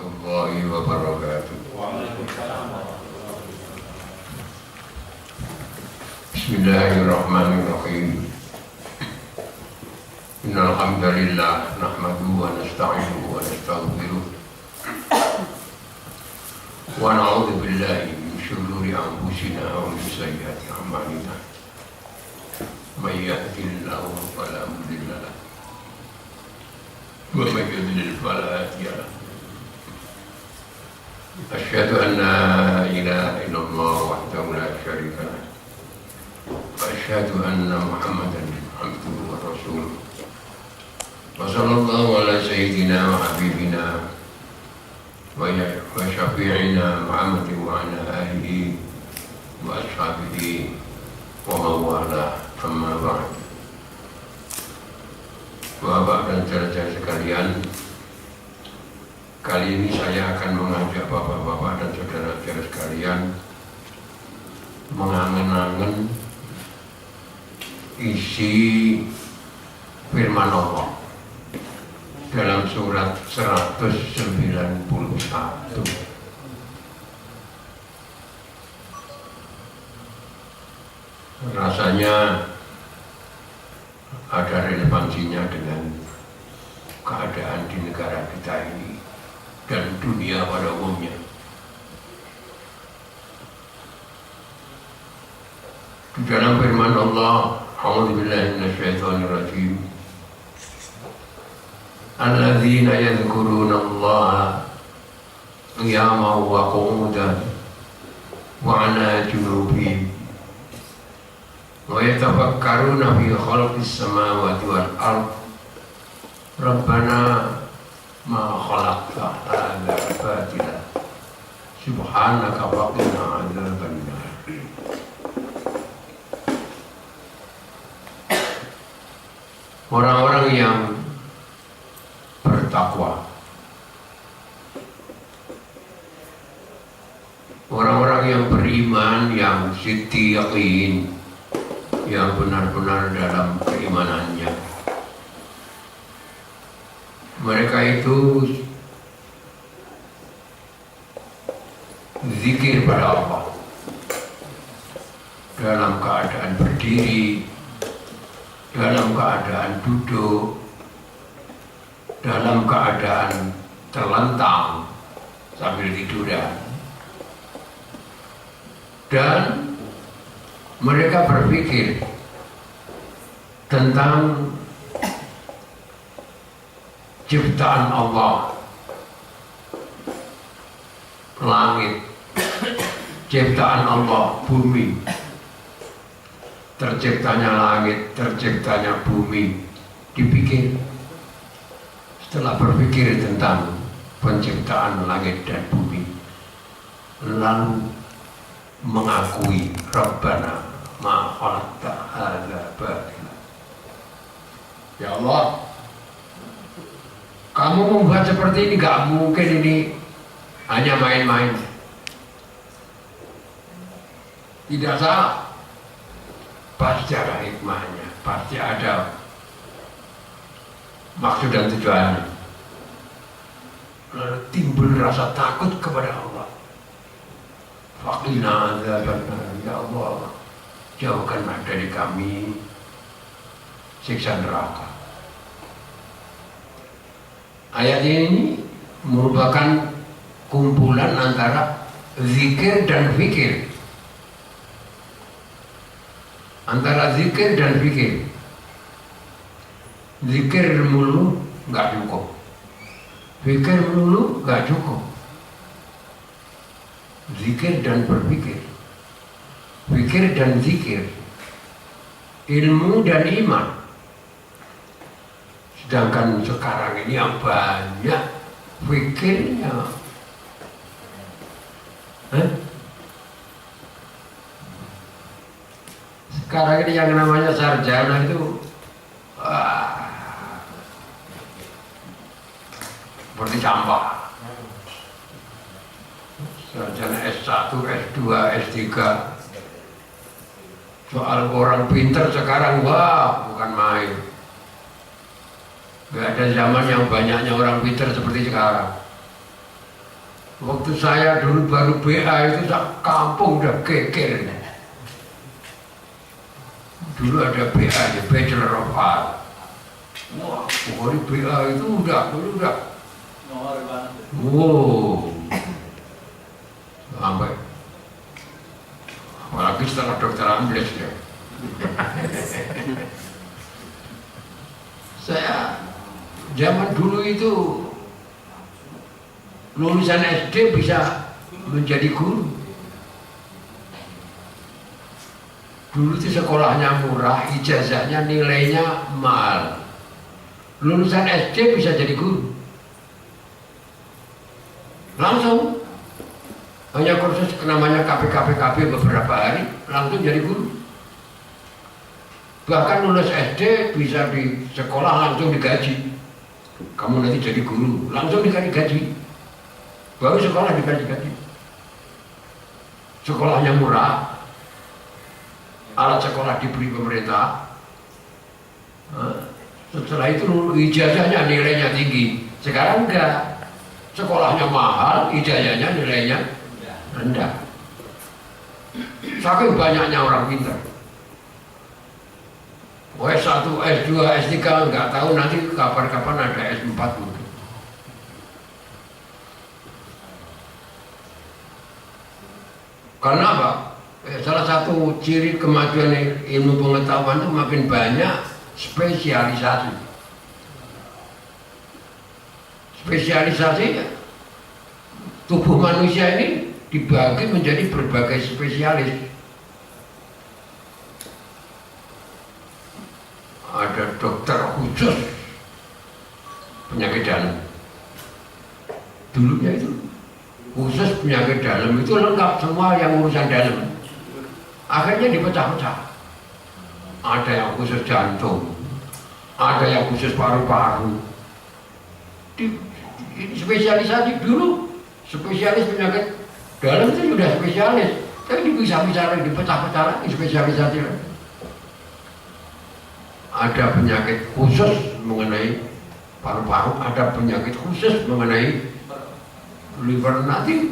warahmatullahi wabarakatuh. Bismillahirrahmanirrahim. Innal hamdalillah nahmaduhu wa nasta'inuhu wa nastaghfiruh wa na'udzu billahi min shururi anfusina wa min sayyiati a'malina. May yahdihillahu fala mudilla lahu wa may yudlil fala hadiya lahu. Asyhadu an la ilaha illallah wahdahu la syarika lahu wa asyhadu anna Muhammadan abduhu wa rasuluh. Wa sallallahu ala sayyidina wa habibina wa syafi'ina Muhammadin wa ala alihi wa ashabihi wa mawala amma ba'd. Bapak dan saudara sekalian, kali ini saya akan mengajak bapak-bapak dan saudara-saudara sekalian mengangen-angen isi firman Allah dalam surat 191. Rasanya ada relevansinya dengan keadaan di negara kita ini dan dunia pada umumnya. Di dalam firman Allah, a'udzubillahi minasyaitonirrajim, alladzina yadhkuruna Allaha qiyaman wa qu'udan wa 'ala junubihim wa yatafakkaruna fi khalqis samawati wal ardh rabbana ma khalaqta hadza batila subhanaka faqina 'adzaban nar. Orang-orang yang bertakwa, orang-orang yang beriman, yang siddiqin, yang benar-benar dalam keimanannya, mereka itu zikir pada Allah dalam keadaan berdiri, dalam keadaan duduk, dalam keadaan terlentang sambil tiduran, dan mereka berpikir tentang ciptaan Allah, langit, ciptaan Allah, bumi, terciptanya langit, terciptanya bumi, dipikir. Setelah berpikir tentang penciptaan langit dan bumi, lalu mengakui Rabbana ma khalaqta hadza batila. Ya Allah, kamu membuat seperti ini, gak mungkin ini hanya main-main. Tidak salah, pasti ada hikmahnya, pasti ada maksud dan tujuannya. Lalu timbul rasa takut kepada Allah. Faqina adzaban nar, ya Allah, jauhkanlah dari kami siksa neraka. Ayat ini merupakan kumpulan antara zikir dan fikir. Antara zikir dan fikir. Zikir melulu nggak cukup, fikir melulu nggak cukup. Zikir dan berpikir, fikir dan zikir, ilmu dan iman. Sedangkan sekarang ini yang banyak fikirnya, sekarang ini yang namanya sarjana itu seperti sampah. Sarjana S1, S2, S3. Soal orang pintar sekarang, wah, bukan main. Gak ada zaman yang banyaknya orang pintar seperti sekarang. Waktu saya dulu baru BA itu kampung udah geger. Dulu ada BA, ya Bachelor of Art. Wah, pokoknya BA itu udah. Wow, sampai apalagi setelah dokter Ambles ya. Saya zaman dulu itu lulusan SD bisa menjadi guru. Dulu itu sekolahnya murah, ijazahnya nilainya mahal. Lulusan SD bisa jadi guru. Langsung hanya kursus namanya KPKPKP beberapa hari langsung jadi guru. Bahkan lulus SD bisa di sekolah langsung digaji. Kamu nanti jadi guru, langsung dikasih gaji. Baru sekolah dikasih gaji. Sekolahnya murah, alat sekolah diberi pemerintah. Setelah itu ijazahnya nilainya tinggi. Sekarang enggak. Sekolahnya mahal, ijazahnya nilainya rendah. Saking banyaknya orang pintar. S1, S2, S3 nggak tahu nanti kapan-kapan ada S4 mungkin. Karena apa? Salah satu ciri kemajuan ilmu pengetahuan itu makin banyak spesialisasi. Spesialisasi tubuh manusia ini dibagi menjadi berbagai spesialis. Ada dokter khusus penyakit dalam. Dulunya itu khusus penyakit dalam itu lengkap semua yang urusan dalam. Akhirnya dipecah-pecah. Ada yang khusus jantung, ada yang khusus paru-paru. Ini spesialisasi dulu, spesialis penyakit dalam itu sudah spesialis, tapi bisa-bisa dipecah-pecah lagi spesialisasi lagi. Ada penyakit khusus mengenai paru-paru, ada penyakit khusus mengenai liver. Nanti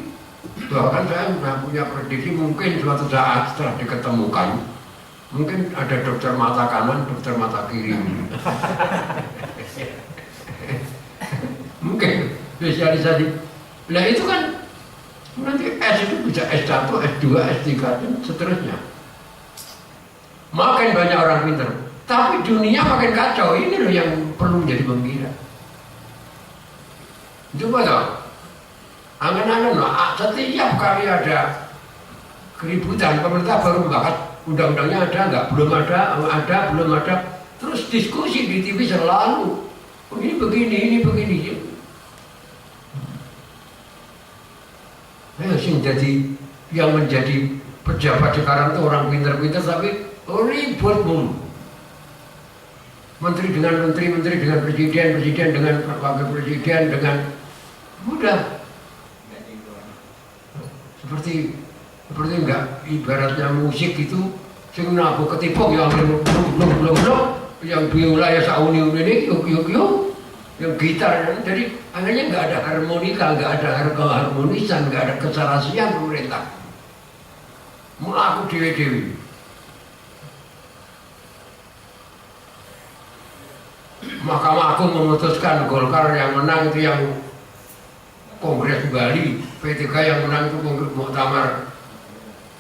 bahkan saya sudah punya prediksi mungkin suatu saat setelah diketemukan mungkin ada dokter mata kanan, dokter mata kiri. Mungkin spesialisasi. Nah itu kan nanti S itu bisa S1, S2, S3 dan seterusnya. Makin banyak orang pintar, tapi dunia makin kacau. Ini loh yang perlu menjadi pemikiran. Coba dong, angan-angan loh, setiap kali ada keributan, pemerintah baru membahas undang-undangnya ada nggak, belum ada, terus diskusi di TV selalu. Ini begini, ini begini. Yang menjadi pejabat sekarang itu orang pintar-pintar tapi ribut mulu. Menteri dengan menteri dengan presiden dengan wakil presiden dengan mudah. Seperti enggak ibaratnya musik itu sing nabu ketipuk yang belum yang biola ya sauni-uni ini yuk yang gitar, jadi akhirnya nggak ada harmonika, nggak ada keharmonisan, nggak ada keserasian pemerintah. Melaku dewi-dewi. Mahkamah Agung memutuskan Golkar yang menang itu yang Kongres Bali, P3 yang menang itu Kongres Muktamar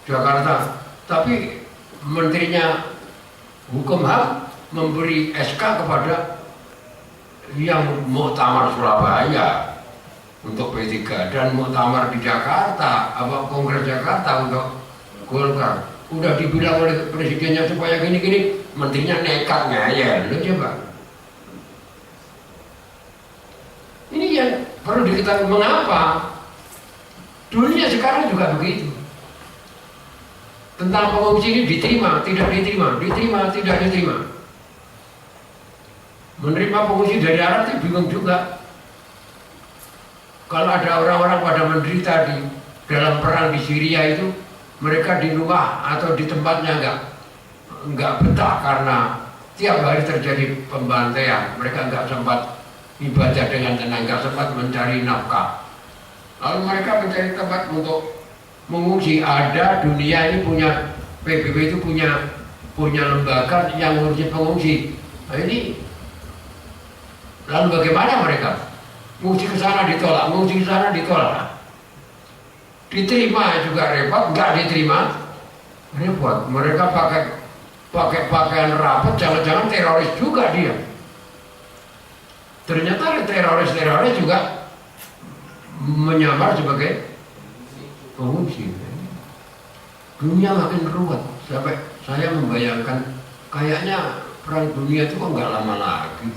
Jakarta. Tapi menterinya Hukum HAM memberi SK kepada yang Muktamar Surabaya untuk P3 dan Muktamar di Jakarta, Kongres Jakarta untuk Golkar. Udah dibilang oleh presidennya supaya gini-gini, menterinya nekat ngayal. Lo coba. Ini yang perlu diketahui mengapa dunia sekarang juga begitu. Tentang pengungsi ini diterima, tidak diterima, tidak diterima. Menerima pengungsi dari Arab itu bingung juga. Kalau ada orang-orang pada menderita di dalam perang di Syria itu, mereka di rumah atau di tempatnya enggak betah karena tiap hari terjadi pembantaian. Mereka enggak sempat ibadah dengan tenang, enggak sempat mencari nafkah. Lalu mereka mencari tempat untuk mengungsi. Ada dunia ini punya PBB itu punya lembaga yang ngurusin pengungsi. Nah ini lalu bagaimana mereka? Ngungsi ke sana ditolak, ngungsi ke sana ditolak. Diterima juga repot, nggak diterima repot. Mereka pakai pakaian rapat, jangan-jangan teroris juga dia. Ternyata teroris juga menyamar sebagai pengungsi. Dunia makin ruwet sampai saya membayangkan kayaknya perang dunia itu kok nggak lama lagi.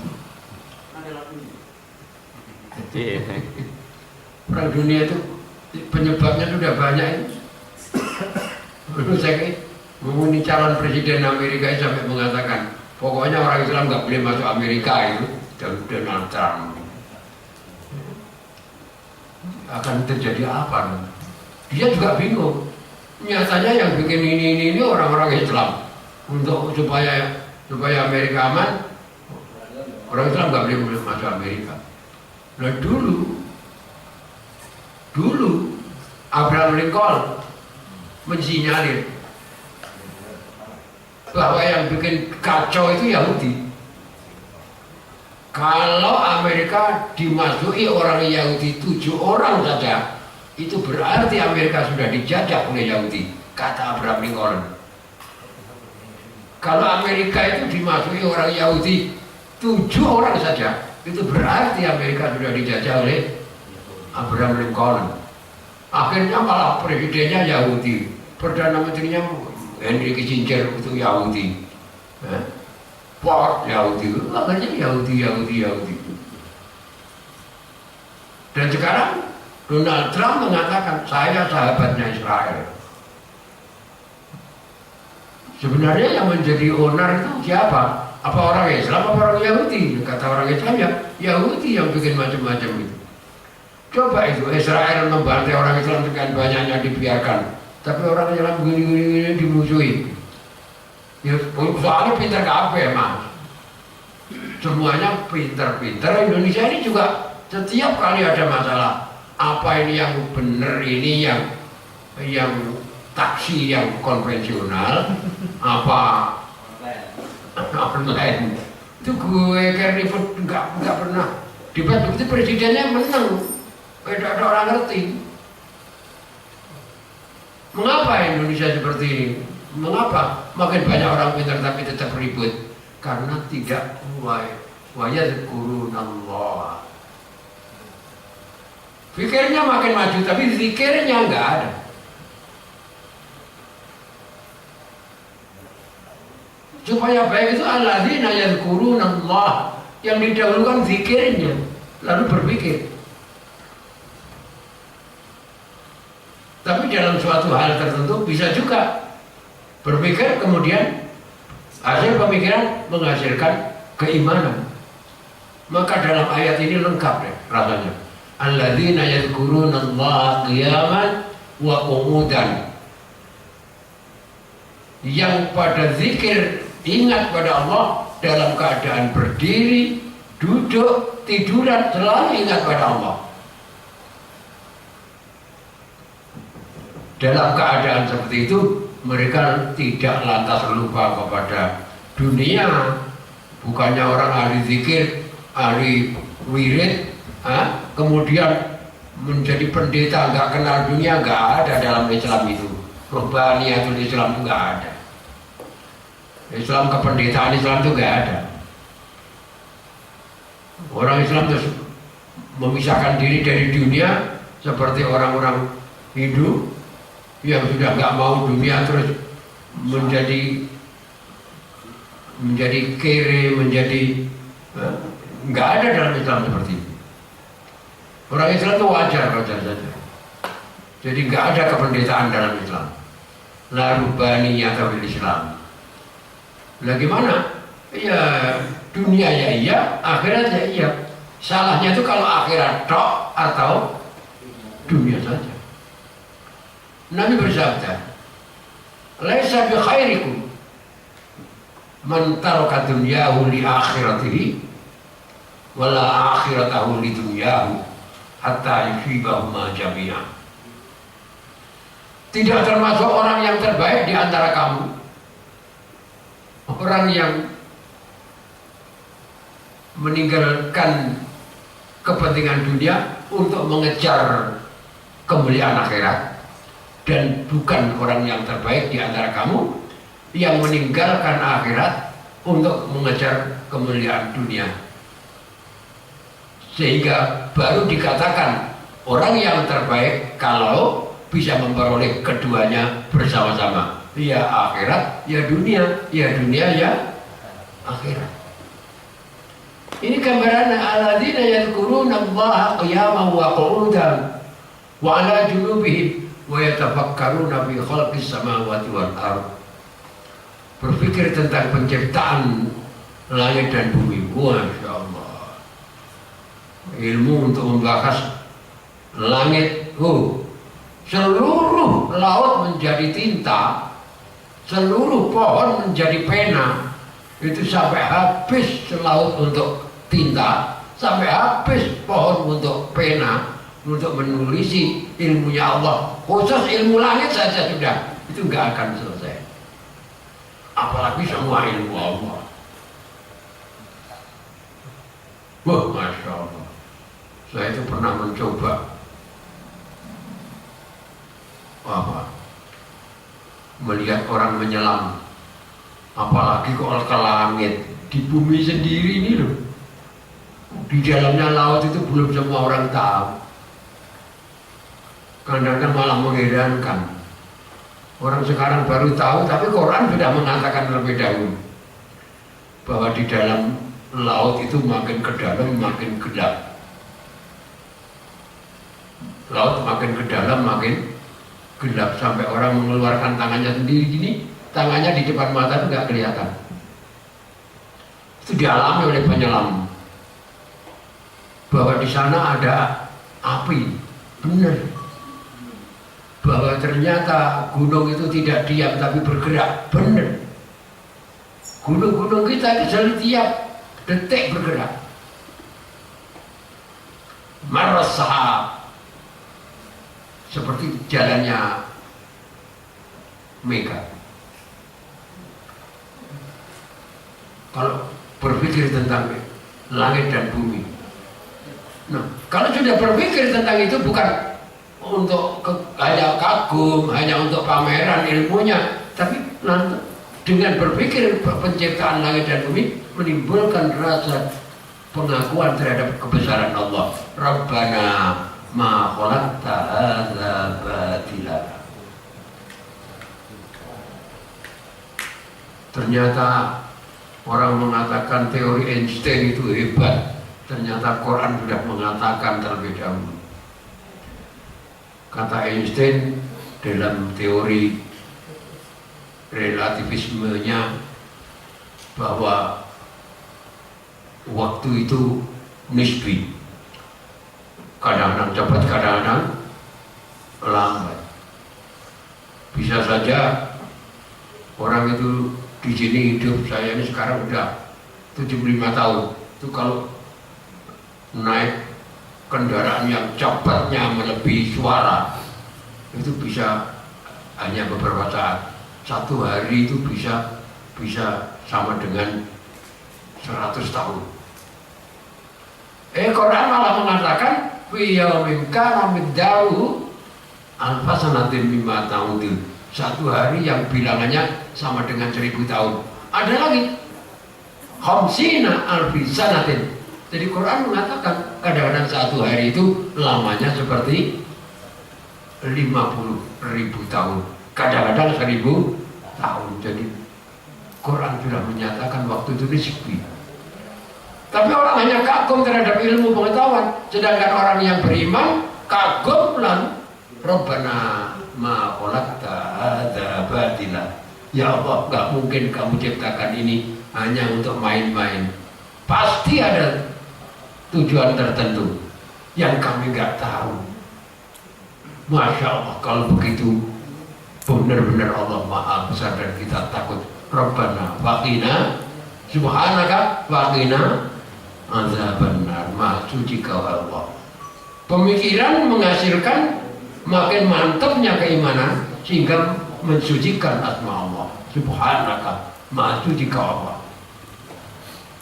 Perang dunia itu penyebabnya sudah banyak. Menurut saya menghuni calon presiden Amerika sampai mengatakan pokoknya orang Islam nggak boleh masuk Amerika itu. Donald Trump akan terjadi apa? Dia juga bingung. Nyatanya yang bikin ini orang-orang Islam untuk supaya Amerika aman. Orang Islam nggak boleh masuk Amerika. Nah dulu Abraham Lincoln mensinyalir bahwa yang bikin kacau itu Yahudi. Kalau Amerika dimasuki orang Yahudi 7 orang saja, itu berarti Amerika sudah dijajah oleh Yahudi, kata Abraham Lincoln. Kalau Amerika itu dimasuki orang Yahudi 7 orang saja, itu berarti Amerika sudah dijajah oleh Abraham Lincoln. Akhirnya malah presidennya Yahudi, perdana menterinya Henry Kissinger itu Yahudi. Ford Yahudi, makanya Yahudi. Dan sekarang Donald Trump mengatakan saya sahabatnya Israel. Sebenarnya yang menjadi owner itu siapa? Apa orang Islam apa orang Yahudi? Kata orang Islam ya Yahudi yang bikin macam-macam itu. Coba itu Israel membantai orang Islam sekian banyaknya dibiarkan, tapi orang Islam begini dimusuhi. Ya, soalnya pintar kabeh mas. Semuanya pintar-pintar. Indonesia ini juga setiap kali ada masalah, apa ini yang benar, ini yang taksi yang konvensional, apa online. Itu gue kayak ribut nggak pernah. Debat begitu presidennya menang, tidak ada orang ngerti. Mengapa Indonesia seperti ini? Mengapa makin banyak orang pintar tapi tetap ribut? Karena tidak wayadkurunallah. Pikirnya makin maju tapi zikirnya enggak ada. Supaya baik itu alladzina yadhkurunallah, yang didahulukan zikirnya lalu berpikir. Tapi dalam suatu hal tertentu bisa juga berpikir kemudian hasil pemikiran menghasilkan keimanan. Maka dalam ayat ini lengkap deh rasanya. Alladzina yadhkurunallaha qiyaman wa qu'udan. Yang pada zikir ingat pada Allah dalam keadaan berdiri, duduk, tiduran, selalu ingat pada Allah. Dalam keadaan seperti itu mereka tidak lantas lupa kepada dunia. Bukannya orang ahli zikir, ahli wirid, kemudian menjadi pendeta nggak kenal dunia, nggak ada dalam Islam itu. Ruhbaniyatul Islam itu nggak ada. Islam kependetaan Islam itu nggak ada. Orang Islam terus memisahkan diri dari dunia seperti orang-orang Hindu yang sudah nggak mau dunia terus menjadi kere, menjadi nggak ada dalam Islam seperti itu. Orang Islam itu wajar saja. Jadi nggak ada kependetaan dalam Islam. La rubbaniyah fil Islam. Lah gimana? Ya dunia ya iya, akhirat ya iya. Salahnya itu kalau akhirat tok atau dunia saja. Nabi bersabda, "Laisa bi khairikum man taraka dunyahu li akhiratihi wala akhiratahu li dunyahu." hatta yusibahuma jami'an. Tidak termasuk orang yang terbaik di antara kamu orang yang meninggalkan kepentingan dunia untuk mengejar kemuliaan akhirat, dan bukan orang yang terbaik di antara kamu yang meninggalkan akhirat untuk mengejar kemuliaan dunia. Sehingga baru dikatakan orang yang terbaik kalau bisa memperoleh keduanya bersama-sama, ya akhirat, ya dunia, ya dunia, ya akhirat. Ini gambaran alladzina yadhkuruna Allaha qiyaman wa qu'udan wa 'ala junubihim wa yatafakkaruna fi khalqis samawati wal ardh. Berpikir tentang penciptaan langit dan bumi. Masya Allah. Ilmu untuk membahas langit, seluruh laut menjadi tinta, seluruh pohon menjadi pena. Itu sampai habis laut untuk tinta, sampai habis pohon untuk pena, untuk menulisi ilmunya Allah. Khusus ilmu langit saja sudah, itu nggak akan selesai. Apalagi semua ilmu Allah. Wah, Masya Allah. Saya itu pernah mencoba melihat orang menyelam, apalagi kalau ke langit, di bumi sendiri ini loh, di dalamnya laut itu belum semua orang tahu. Kadang-kadang malah mengherankan, orang sekarang baru tahu, tapi Quran sudah mengatakan lebih dahulu bahwa di dalam laut itu makin ke dalam makin gelap. Laut makin ke dalam makin gelap, sampai orang mengeluarkan tangannya sendiri gini, tangannya di depan mata itu nggak kelihatan. Itu dialami oleh penyelam bahwa di sana ada api, benar. Bahwa ternyata gunung itu tidak diam tapi bergerak, benar. Gunung-gunung kita itu setiap detik bergerak. Marasahab, seperti jalannya Mega. Kalau berpikir tentang langit dan bumi, nah kalau sudah berpikir tentang itu bukan untuk hanya kagum, hanya untuk pameran ilmunya, tapi nanti dengan berpikir penciptaan langit dan bumi menimbulkan rasa pengakuan terhadap kebesaran Allah. Rabbana ma khalaqta hadza batila. Ternyata orang mengatakan teori Einstein itu hebat, ternyata Quran sudah mengatakan terlebih dahulu. Kata Einstein dalam teori relativismenya bahwa waktu itu nisbi, kadang-kadang cepat, kadang-kadang lambat. Bisa saja orang itu di sini hidup, saya ini sekarang udah 75 tahun, itu kalau naik kendaraan yang cepatnya melebihi suara, itu bisa hanya beberapa saat. Satu hari itu bisa sama dengan 100 tahun. Quran malah mengatakan fi yaumin kana miqdaruhu alfa sanatin mimma ta'udun. Satu hari yang bilangannya sama dengan 1000 tahun. Ada lagi khamsina alfi sanatin. Jadi Quran mengatakan kadang-kadang satu hari itu lamanya seperti 50.000 tahun, kadang-kadang 1000 tahun. Jadi Quran sudah menyatakan waktu itu nisbi. Tapi orang hanya kagum terhadap ilmu pengetahuan, sedangkan orang yang beriman kagum lalu Rabbana ma khalaqta hadza batila. Ya Allah, gak mungkin kamu ciptakan ini hanya untuk main-main. Pasti ada tujuan tertentu yang kami nggak tahu. Masya Allah, kalau begitu benar-benar Allah Maha Besar dan kita takut. Rabbana waqina subhanaka waqina azabannar. Maha suci Kau Allah. Pemikiran menghasilkan makin mantapnya keimanan sehingga mensucikan asma Allah. Subhanaka, maha suci kau Allah.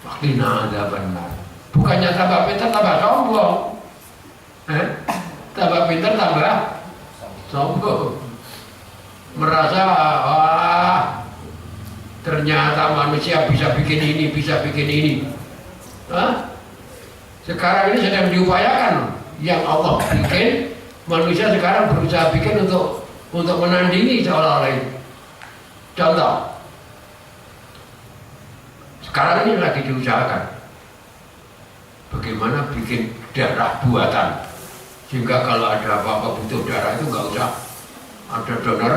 Waqina adzabannar. Bukannya tambah pintar tambah sombong. Tambah pintar tambah sombong. Merasa wah, ternyata manusia bisa bikin ini, bisa bikin ini. Sekarang ini sedang diupayakan yang Allah bikin, manusia sekarang berusaha bikin untuk menandingi seolah-olah itu. Contoh, sekarang ini lagi diusahakan bagaimana bikin darah buatan, sehingga kalau ada apa-apa butuh darah itu nggak usah ada donor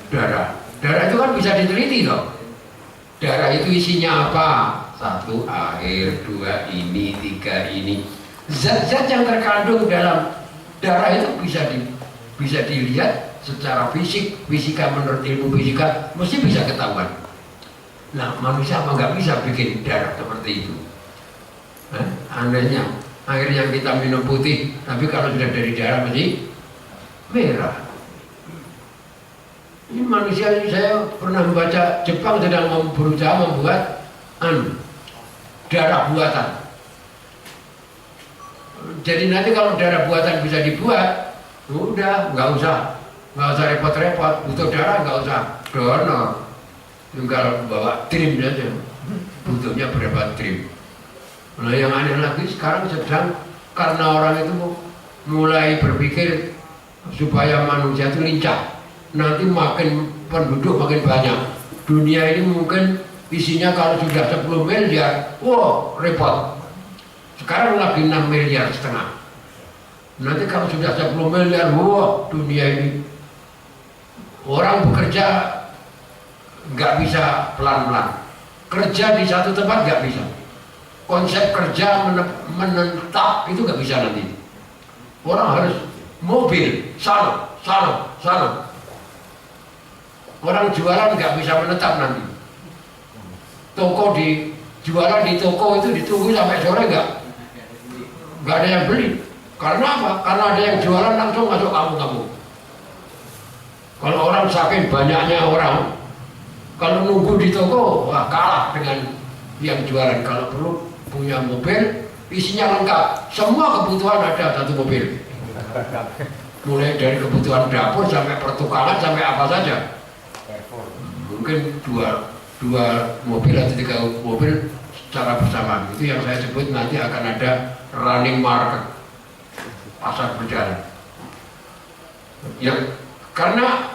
darah. Darah itu kan bisa diteliti loh. Darah itu isinya apa? 1 air, 2 ini, 3 ini. Zat-zat yang terkandung dalam darah itu bisa dilihat secara fisika menurut ilmu fisika mesti bisa ketahuan. Nah, manusia apa nggak bisa bikin darah seperti itu? Anehnya, air yang kita minum putih, tapi kalau sudah dari darah mesti merah. Ini manusia ini, saya pernah membaca Jepang sedang berusaha membuat darah buatan. Jadi nanti kalau darah buatan bisa dibuat, udah nggak usah repot-repot, butuh darah nggak usah donor, tinggal bawa trim saja, butuhnya berapa trim. Nah yang aneh lagi sekarang sedang karena orang itu mulai berpikir supaya manusia itu lincah, nanti makin penduduk makin banyak, dunia ini mungkin isinya kalau sudah 10 miliar, wow repot. Sekarang lagi 6,5 miliar. Nanti kalau sudah 10 miliar, wah dunia ini orang bekerja nggak bisa pelan-pelan. Kerja di satu tempat nggak bisa. Konsep kerja menetap itu nggak bisa nanti. Orang harus mobil, sana. Orang jualan nggak bisa menetap nanti. Jualan di toko itu ditunggu sampai sore nggak ada yang beli. Karena apa? Karena ada yang jualan langsung masuk kampung-kampung. Kalau orang saking banyaknya orang, kalau nunggu di toko, wah kalah dengan yang jualan. Kalau perlu punya mobil, isinya lengkap, semua kebutuhan ada satu mobil. Mulai dari kebutuhan dapur sampai pertukangan sampai apa saja. Mungkin dua mobil atau 3 mobil secara bersamaan. Itu yang saya sebut nanti akan ada running market, pasar berjalan. Ya, karena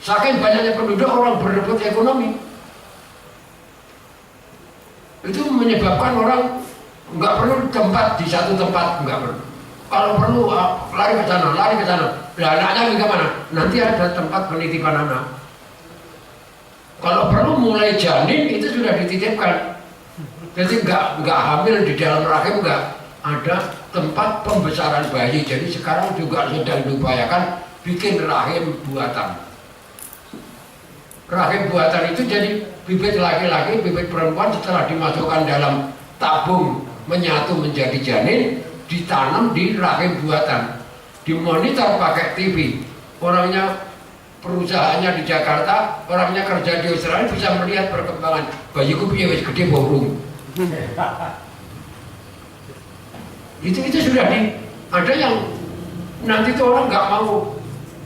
saking banyaknya penduduk, orang berebut ekonomi. Itu menyebabkan orang nggak perlu tempat di satu tempat, nggak perlu. Kalau perlu lari ke sana. Nah, anaknya ke mana? Nanti ada tempat penitipan anak. Kalau perlu mulai janin itu sudah dititipkan. Jadi nggak hamil di dalam rahim, nggak ada tempat pembesaran bayi. Jadi sekarang juga sedang diupayakan bikin rahim buatan. Rahim buatan itu jadi bibit laki-laki, bibit perempuan setelah dimasukkan dalam tabung menyatu menjadi janin, ditanam di rahim buatan. Dimonitor pakai TV. Orangnya perusahaannya di Jakarta, orangnya kerja di Australia, bisa melihat perkembangan bayiku punya wis gede borong. Itu sudah ada yang nanti tuh orang nggak mau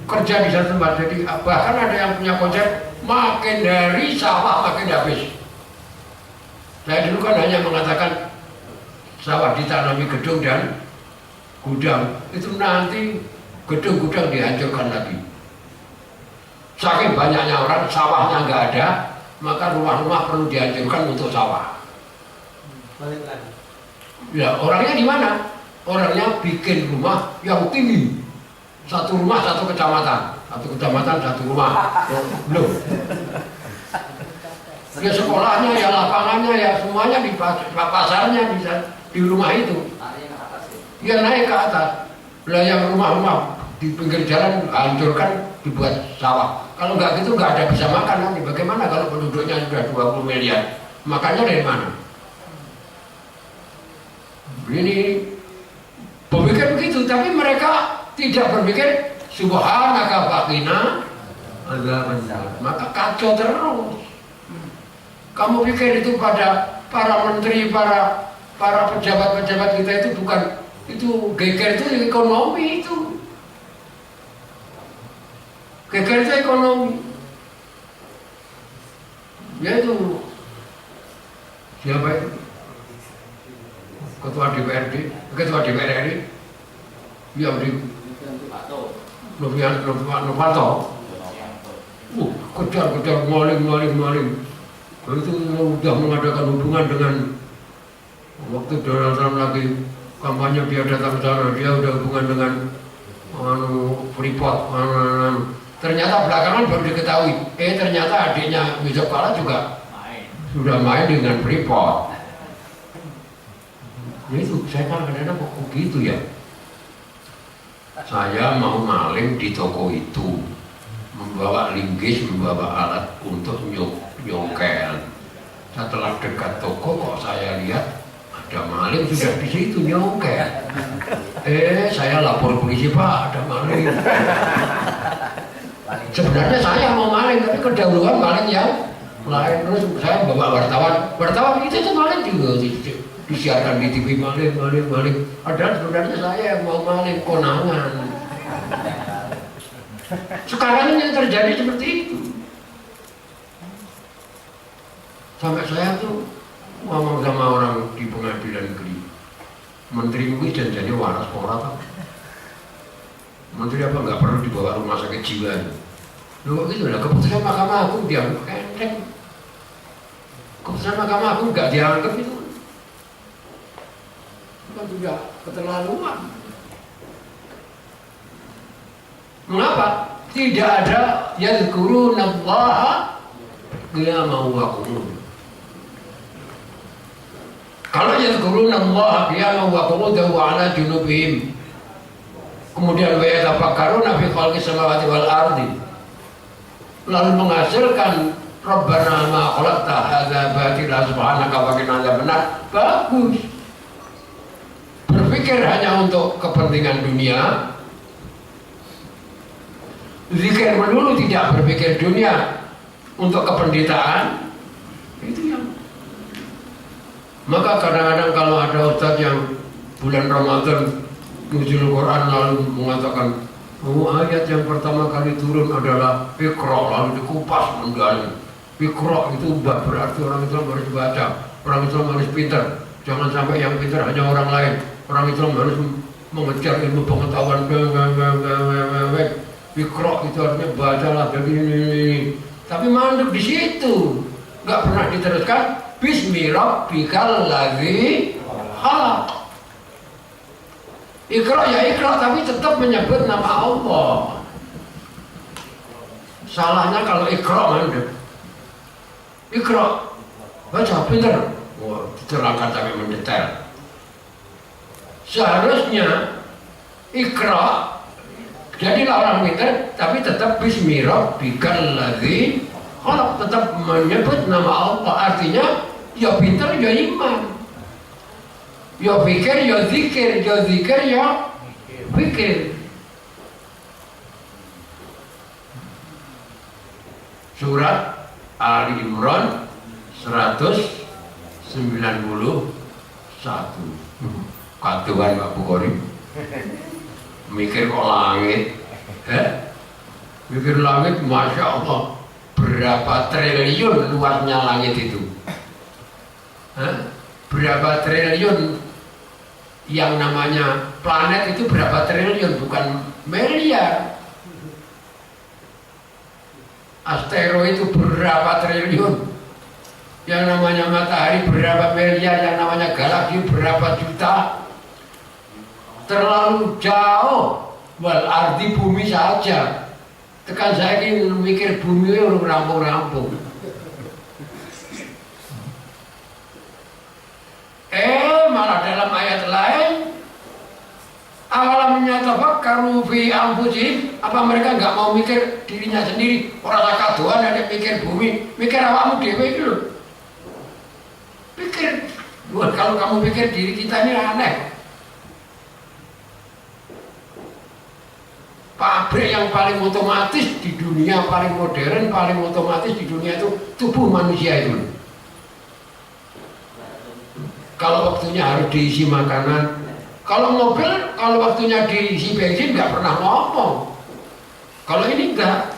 kerja di satu tempat. Jadi bahkan ada yang punya konsep makin dari sawah makin habis. Saya dulu kan hanya mengatakan sawah ditanami gedung dan gudang, itu nanti gedung gudang dihancurkan lagi. Saking banyaknya orang, sawahnya nggak ada, maka rumah-rumah perlu dihancurkan untuk sawah. Ya, orangnya di mana? Orangnya bikin rumah yang tinggi. Satu rumah satu kecamatan, satu rumah. Belum. Ya sekolahnya, ya lapangannya, ya semuanya di pasarnya bisa di rumah itu. Ya naik ke atas. Lah yang rumah-rumah di pinggir jalan hancurkan, dibuat sawah. Kalau nggak gitu nggak ada bisa makan nanti. Bagaimana kalau penduduknya sudah 20 miliar? Makannya dari mana? Ini pemikir begitu. begitu, tapi mereka tidak berpikir subhanaka faqina adzabannar. Maka kacau terus. Kamu pikir itu pada para menteri, para pejabat-pejabat kita itu bukan, itu geger itu ekonomi itu. Geger itu ekonomi. Yaitu siapa itu? Ketua DPRD, Ketua DPR RI yang di Novanto. Kejar maling. Itu sudah mengadakan hubungan dengan waktu Donald Trump lagi kampanye, dia datang ke sana, dia sudah hubungan dengan Freeport. Ternyata belakangan baru diketahui, ternyata adiknya Yusuf Kala juga sudah main dengan Freeport. Itu saya kadang-kadang kok begitu ya. Saya mau maling di toko itu, membawa linggis, membawa alat untuk nyongkel. Setelah dekat toko kok saya lihat ada maling sudah di situ nyongkel. Saya lapor polisi, Pak, ada maling. Sebenarnya saya mau maling, tapi kedahuluan maling yang lain. Terus saya bawa wartawan itu maling juga disiarkan di TV, maling. Padahal sebenarnya saya yang mau maling, konangan. Sekarang ini terjadi seperti itu. Sampai saya tuh ngomong sama orang di pengadilan negeri, menteri mungkin janjinya waras orang. Menteri apa nggak perlu dibawa rumah sakit jiwa? Loh gitu lah, keputusan Mahkamah Agung dianggap enteng. Keputusan Mahkamah Agung nggak dianggap itu kan sudah keterlaluan. Mengapa? Tidak ada yadhkurunallaha qiyaman wa qu'udan. Kalau yadhkurunallaha qiyaman wa qu'udan wa 'ala junubihim, kemudian wa yatafakkaruna fi khalqis samawati wal ardi, lalu menghasilkan Rabbana ma khalaqta hadza batila subhanaka wa qina adzabannar, bagus. Berpikir hanya untuk kepentingan dunia, zikir melulu, tidak berpikir dunia untuk kependitaan, itu yang. Maka kadang-kadang kalau ada ustadz yang bulan Ramadan nuzul Quran lalu mengatakan ayat yang pertama kali turun adalah Iqra, lalu dikupas menggali. Iqra itu berarti orang Islam harus baca, orang Islam harus pintar. Jangan sampai yang pintar hanya orang lain. Orang Islam harus mengejar ilmu pengetahuan. Iqra itu artinya bacalah dari ini. Tapi mandek di situ, nggak pernah diteruskan. Bismi rabbikal ladzi khalaq. Iqra ya Iqra, tapi tetap menyebut nama Allah. Salahnya kalau Iqra mandek. Iqra baca pintar. Wah, diterangkan sampai mendetail. Seharusnya Iqra jadilah orang pintar, tapi tetap bismi rabbikal ladzi khalaq, tetap menyebut nama Allah. Artinya ya pintar ya iman, ya pikir ya zikir, ya zikir ya pikir. Surat Ali Imran 191. Kaduan Pak Bukhari. Mikir kok langit, mikir langit, masya Allah, berapa triliun luasnya langit itu, berapa triliun yang namanya planet itu, berapa triliun, bukan miliar. Asteroid itu berapa triliun, yang namanya matahari berapa miliar, yang namanya galaksi berapa juta. Terlalu jauh. Wal ardi, bumi saja. Tekan saya ini mikir bumi itu rampung-rampung. Malah dalam ayat lain, awalam yatafakkaru fi anfusihim, apa mereka nggak mau mikir dirinya sendiri? Orang kaduan ada mikir bumi, mikir awakmu dhewe itu loh. Pikir, kalau kamu pikir diri kita ini aneh. pabrik yang paling otomatis di dunia, paling modern, paling otomatis di dunia itu tubuh manusia itu. Kalau waktunya harus diisi makanan, kalau mobil, kalau waktunya diisi bensin nggak pernah ngomong. Kalau ini enggak.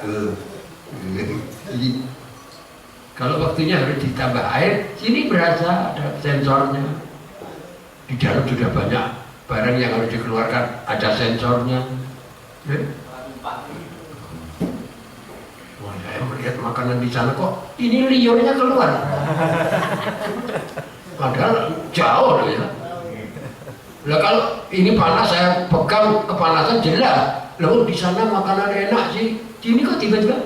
Kalau waktunya harus ditambah air, sini berasa ada sensornya. Di dalam sudah banyak barang yang harus dikeluarkan, ada sensornya. Wah, saya melihat makanan di sana kok ini liurnya keluar. Padahal jauh loh ya. Lah kalau ini panas saya pegang kepanasan jelas. Lalu di sana makanan enak sih. Di ini kok tiba-tiba.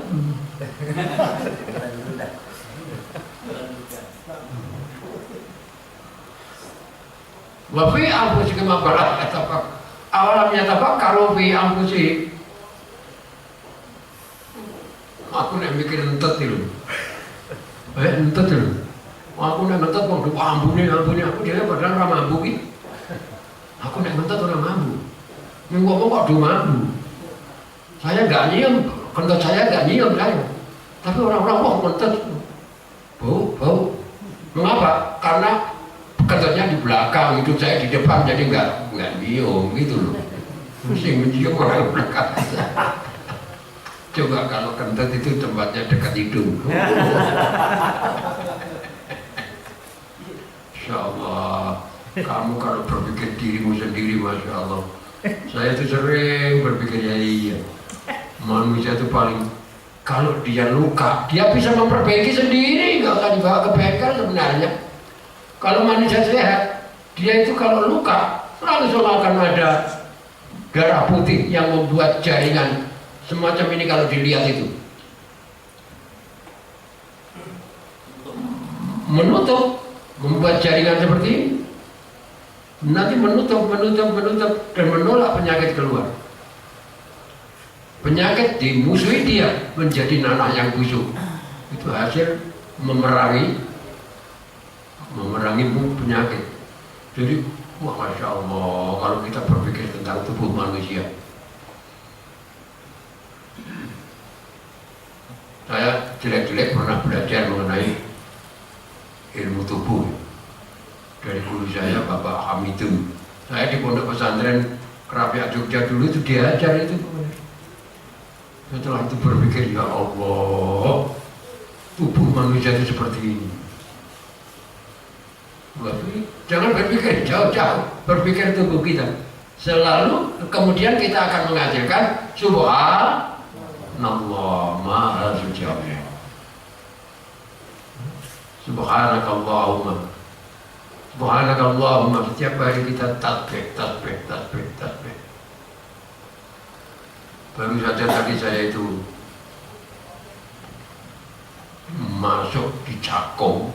Wa fi anfusikum afala tatafakkarun. Awalam yatafakkaru fi anfusihim. Aku nek mikir entet lho. Entet lho. Aku nek entet kok ampune aku dhewe padahal ora mampu ki. Aku nek entet ora mampu. Yang ngomong kok do mampu. Saya enggak nyium, kentut saya enggak nyium saya. Tapi orang-orang kok entet. Bau. Mengapa? Karena kentutnya di belakang, hidup saya di depan, jadi enggak nyium gitu loh. Mesti mencium orang belakang. Coba kalau kentut itu tempatnya dekat hidung. Insya Allah, kamu kalau berpikir dirimu sendiri, Masya Allah. Saya itu sering berpikir ya iya. Manusia itu paling, kalau dia luka, dia bisa memperbaiki sendiri, nggak usah dibawa ke bengkel sebenarnya. Kalau manusia sehat, dia itu kalau luka, langsung akan ada darah putih yang membuat jaringan semacam ini kalau dilihat itu. Menutup, membuat jaringan seperti ini. Nanti menutup dan menolak penyakit keluar. Penyakit dimusuhi dia menjadi nanah yang busuk. Itu hasil memerangi penyakit. Jadi, wah Masya Allah, kalau kita berpikir tentang tubuh manusia. Saya jelek-jelek pernah belajar mengenai ilmu tubuh dari guru saya Bapak Hamidun. Saya di pondok pesantren Kerapiak Jogja dulu itu diajar itu. Setelah itu berpikir, ya Allah, tubuh manusia itu seperti ini. Jangan berpikir jauh-jauh, berpikir tubuh kita. Selalu kemudian kita akan menghasilkan Subhanallah, Maha Suci Allah. Subhanakallahumma. Subhanakallahumma, setiap hari kita tasbih. Baru saja tadi saya itu masuk di Cakung,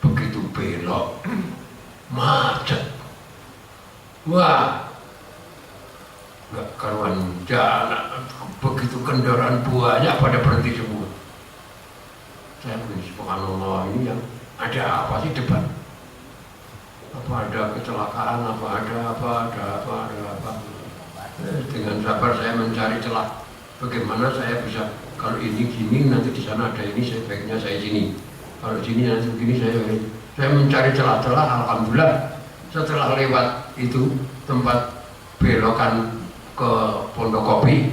begitu belok, macet. Wah, nggak karuan jalan, begitu kendaraan banyak pada berhenti semua. Saya bilang, subhanallah, ini yang ada apa sih depan? Apa ada kecelakaan, apa ada. Dengan sabar saya mencari celah. Bagaimana saya bisa, kalau ini gini, nanti di sana ada ini, sebaiknya saya sini. Kalau sini nanti begini, saya mencari celah-celah. Alhamdulillah, setelah lewat itu tempat belokan ke Pondok Kopi,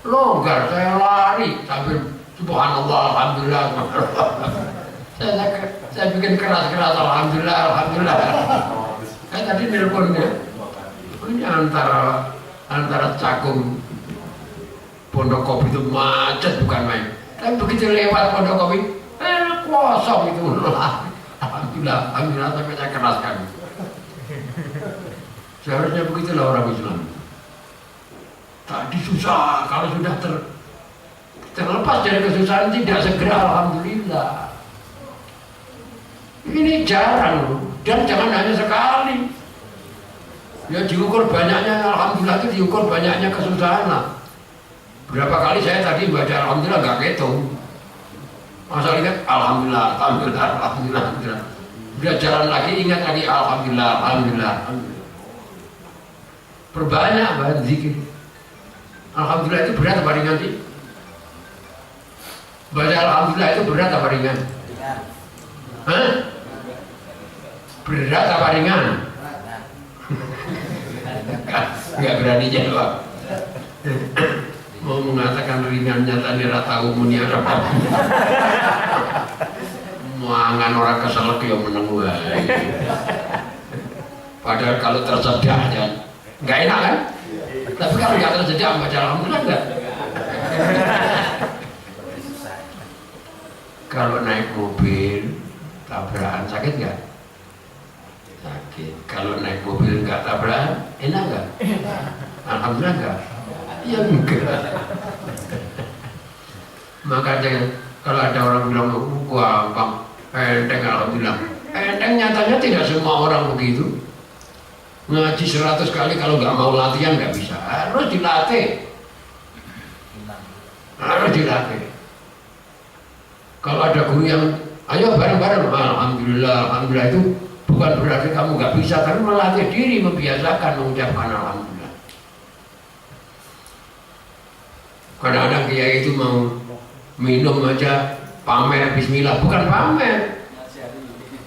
longgar, saya lari sambil subhanallah, alhamdulillah. Saya bikin keras-keras, alhamdulillah. Saya tadi nelponnya, ini antara Cakung Pondok Kopi itu macet bukan main. Tapi begitu lewat Pondok Kopi, kosong itu. Alhamdulillah sampai saya keraskan. Seharusnya begitulah orang Islam. Tadi susah, kalau sudah terlepas dari kesusahan tidak segera alhamdulillah. Ini jarang dan jangan hanya sekali. Ya diukur banyaknya, alhamdulillah itu diukur banyaknya kesusahan lah. Berapa kali saya tadi baca alhamdulillah nggak kehitung. Masa ingat alhamdulillah. Udah jalan lagi ingat lagi alhamdulillah. Perbanyak bahan zikir. Alhamdulillah itu berat apa ringan sih? Baca alhamdulillah itu berat apa ringan? Hah? Berat apa ringan? Nggak berani jawab. Mau mengatakan ringan nyata nih tahu muni apa? Mangan orang keselak yang meneng wae. Padahal kalau tersedak ya nggak enak kan? Tapi kalau nggak tersedak baca alhamdulillah enggak. Kalau naik mobil tabrakan sakit nggak? Sakit. Kalau naik mobil nggak tabrakan enak nggak? Alhamdulillah enggak. Ya enggak. Makanya kalau ada orang bilang gampang, enteng alhamdulillah. Enteng nyatanya tidak semua orang begitu. Ngaji 100 kali kalau nggak mau latihan nggak bisa. Harus dilatih. Harus dilatih. Kalau ada guru yang ayo bareng-bareng, alhamdulillah, alhamdulillah itu bukan berarti kamu nggak bisa, tapi melatih diri, membiasakan mengucapkan alhamdulillah. Kadang-kadang kiai itu mau minum aja pamer bismillah, bukan pamer.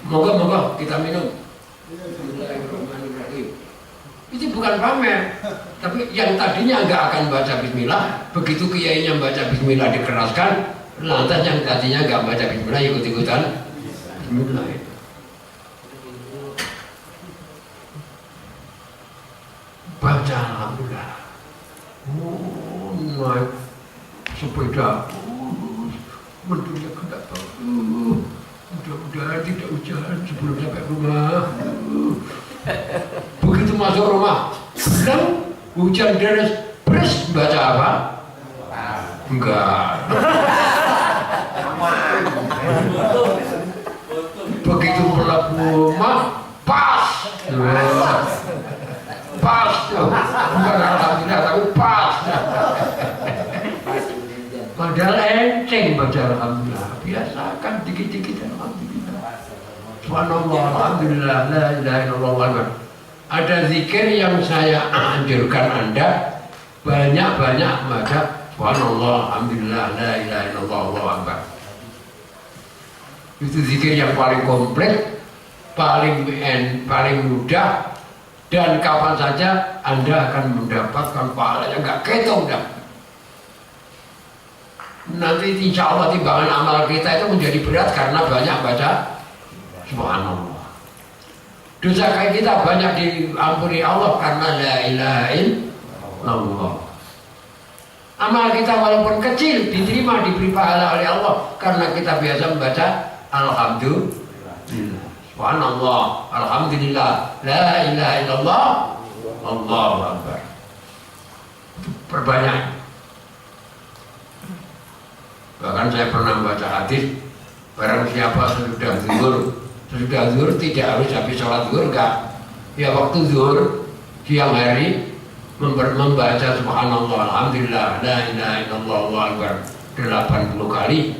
Moga-moga kita minum. Bismillahirrahmanirrahim. Itu bukan pamer. Tapi yang tadinya nggak akan baca bismillah, begitu kiainya baca bismillah dikeraskan, lantas yang tadinya nggak baca bismillah ikut-ikutan bismillah. Baca alhamdulillah. Naik sepeda, mendunia tidak tahu. Mudah-mudahan tidak hujan sebelum sampai rumah. Begitu masuk rumah, bilang hujan deras, beres baca apa? Enggak. Begitu pulang rumah, pas. Pas, bukan alhamdulillah, tapi pas. Padahal enteng baca alhamdulillah, biasakan dikit-dikit alhamdulillah. Subhanallah, alhamdulillah, la ilaha illallah. Ada zikir yang saya anjurkan Anda banyak-banyak baca subhanallah, alhamdulillah, la ilaha illallah, Allahu akbar. Itu zikir yang paling komplit, paling mudah, dan kapan saja Anda akan mendapatkan pahalanya, nggak kehitung dah. Nanti insya Allah timbangan amal kita itu menjadi berat karena banyak baca subhanallah. Dosa kayak kita banyak diampuni Allah karena la ilaha illallah. Amal kita walaupun kecil diterima, diberi pahala oleh Allah karena kita biasa membaca alhamdulillah, subhanallah, alhamdulillah, la ilaha illallah, Allahu akbar. Perbanyak. Bahkan saya pernah membaca hadis, barang siapa sesudah zuhur tidak harus habis sholat zuhur, enggak. Ya waktu zuhur siang hari membaca subhanallah, alhamdulillah, la ilaha illallah, Allahu akbar 80 kali,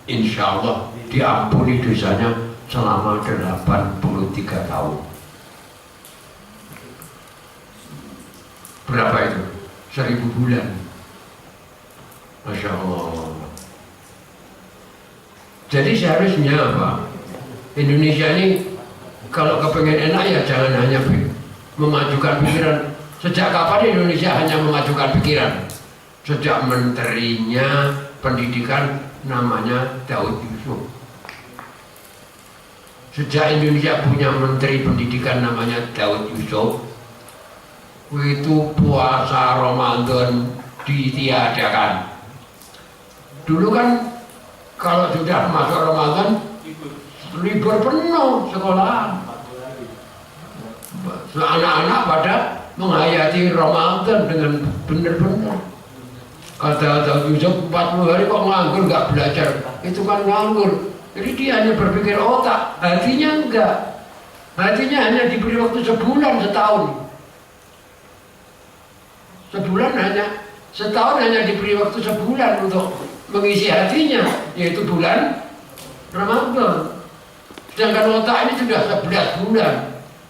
insya Allah diampuni dosanya selama 83 tahun. Berapa itu? 1000 bulan. Masya Allah. Jadi seharusnya apa? Indonesia ini kalau kepengen enak ya jangan hanya memajukan pikiran. Sejak kapan Indonesia hanya memajukan pikiran? Sejak menterinya pendidikan namanya Daud Yusuf. Sejak Indonesia punya menteri pendidikan namanya Daud Yusuf, itu puasa Ramadan ditiadakan. Dulu kan kalau sudah masuk Ramadan libur penuh sekolah. Anak-anak pada menghayati Ramadan dengan benar-benar. Kata Daud Yusuf 40 hari kok nganggur nggak belajar, itu kan nganggur. Jadi dia hanya berpikir otak, hatinya enggak. Hatinya hanya diberi waktu sebulan, setahun. Setahun hanya diberi waktu sebulan untuk mengisi hatinya, yaitu bulan Ramadan. Sedangkan otak ini sudah 11 bulan.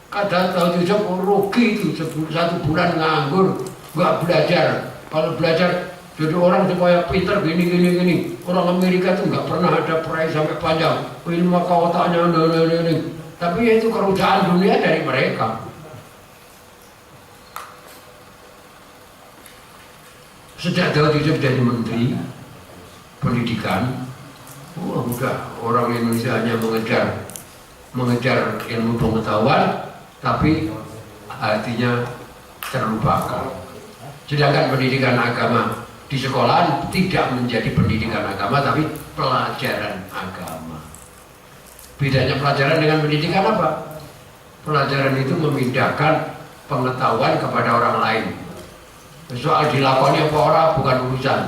Kata Daud Yusuf rugi itu 1 bulan nganggur, nggak belajar. Kalau belajar jadi orang supaya pinter gini. Orang Amerika tuh nggak pernah ada proyek sampai panjang. Ilmu otaknya ini. Tapi itu kerujaan dunia dari mereka. Sejak Daud Yusuf jadi menteri pendidikan, udah orang Indonesia hanya mengejar ilmu pengetahuan, tapi hatinya terlupakan. Sedangkan pendidikan agama di sekolah tidak menjadi pendidikan agama, tapi pelajaran agama. Bedanya pelajaran dengan pendidikan apa? Pelajaran itu memindahkan pengetahuan kepada orang lain. Soal dilakoni apa orang bukan urusan.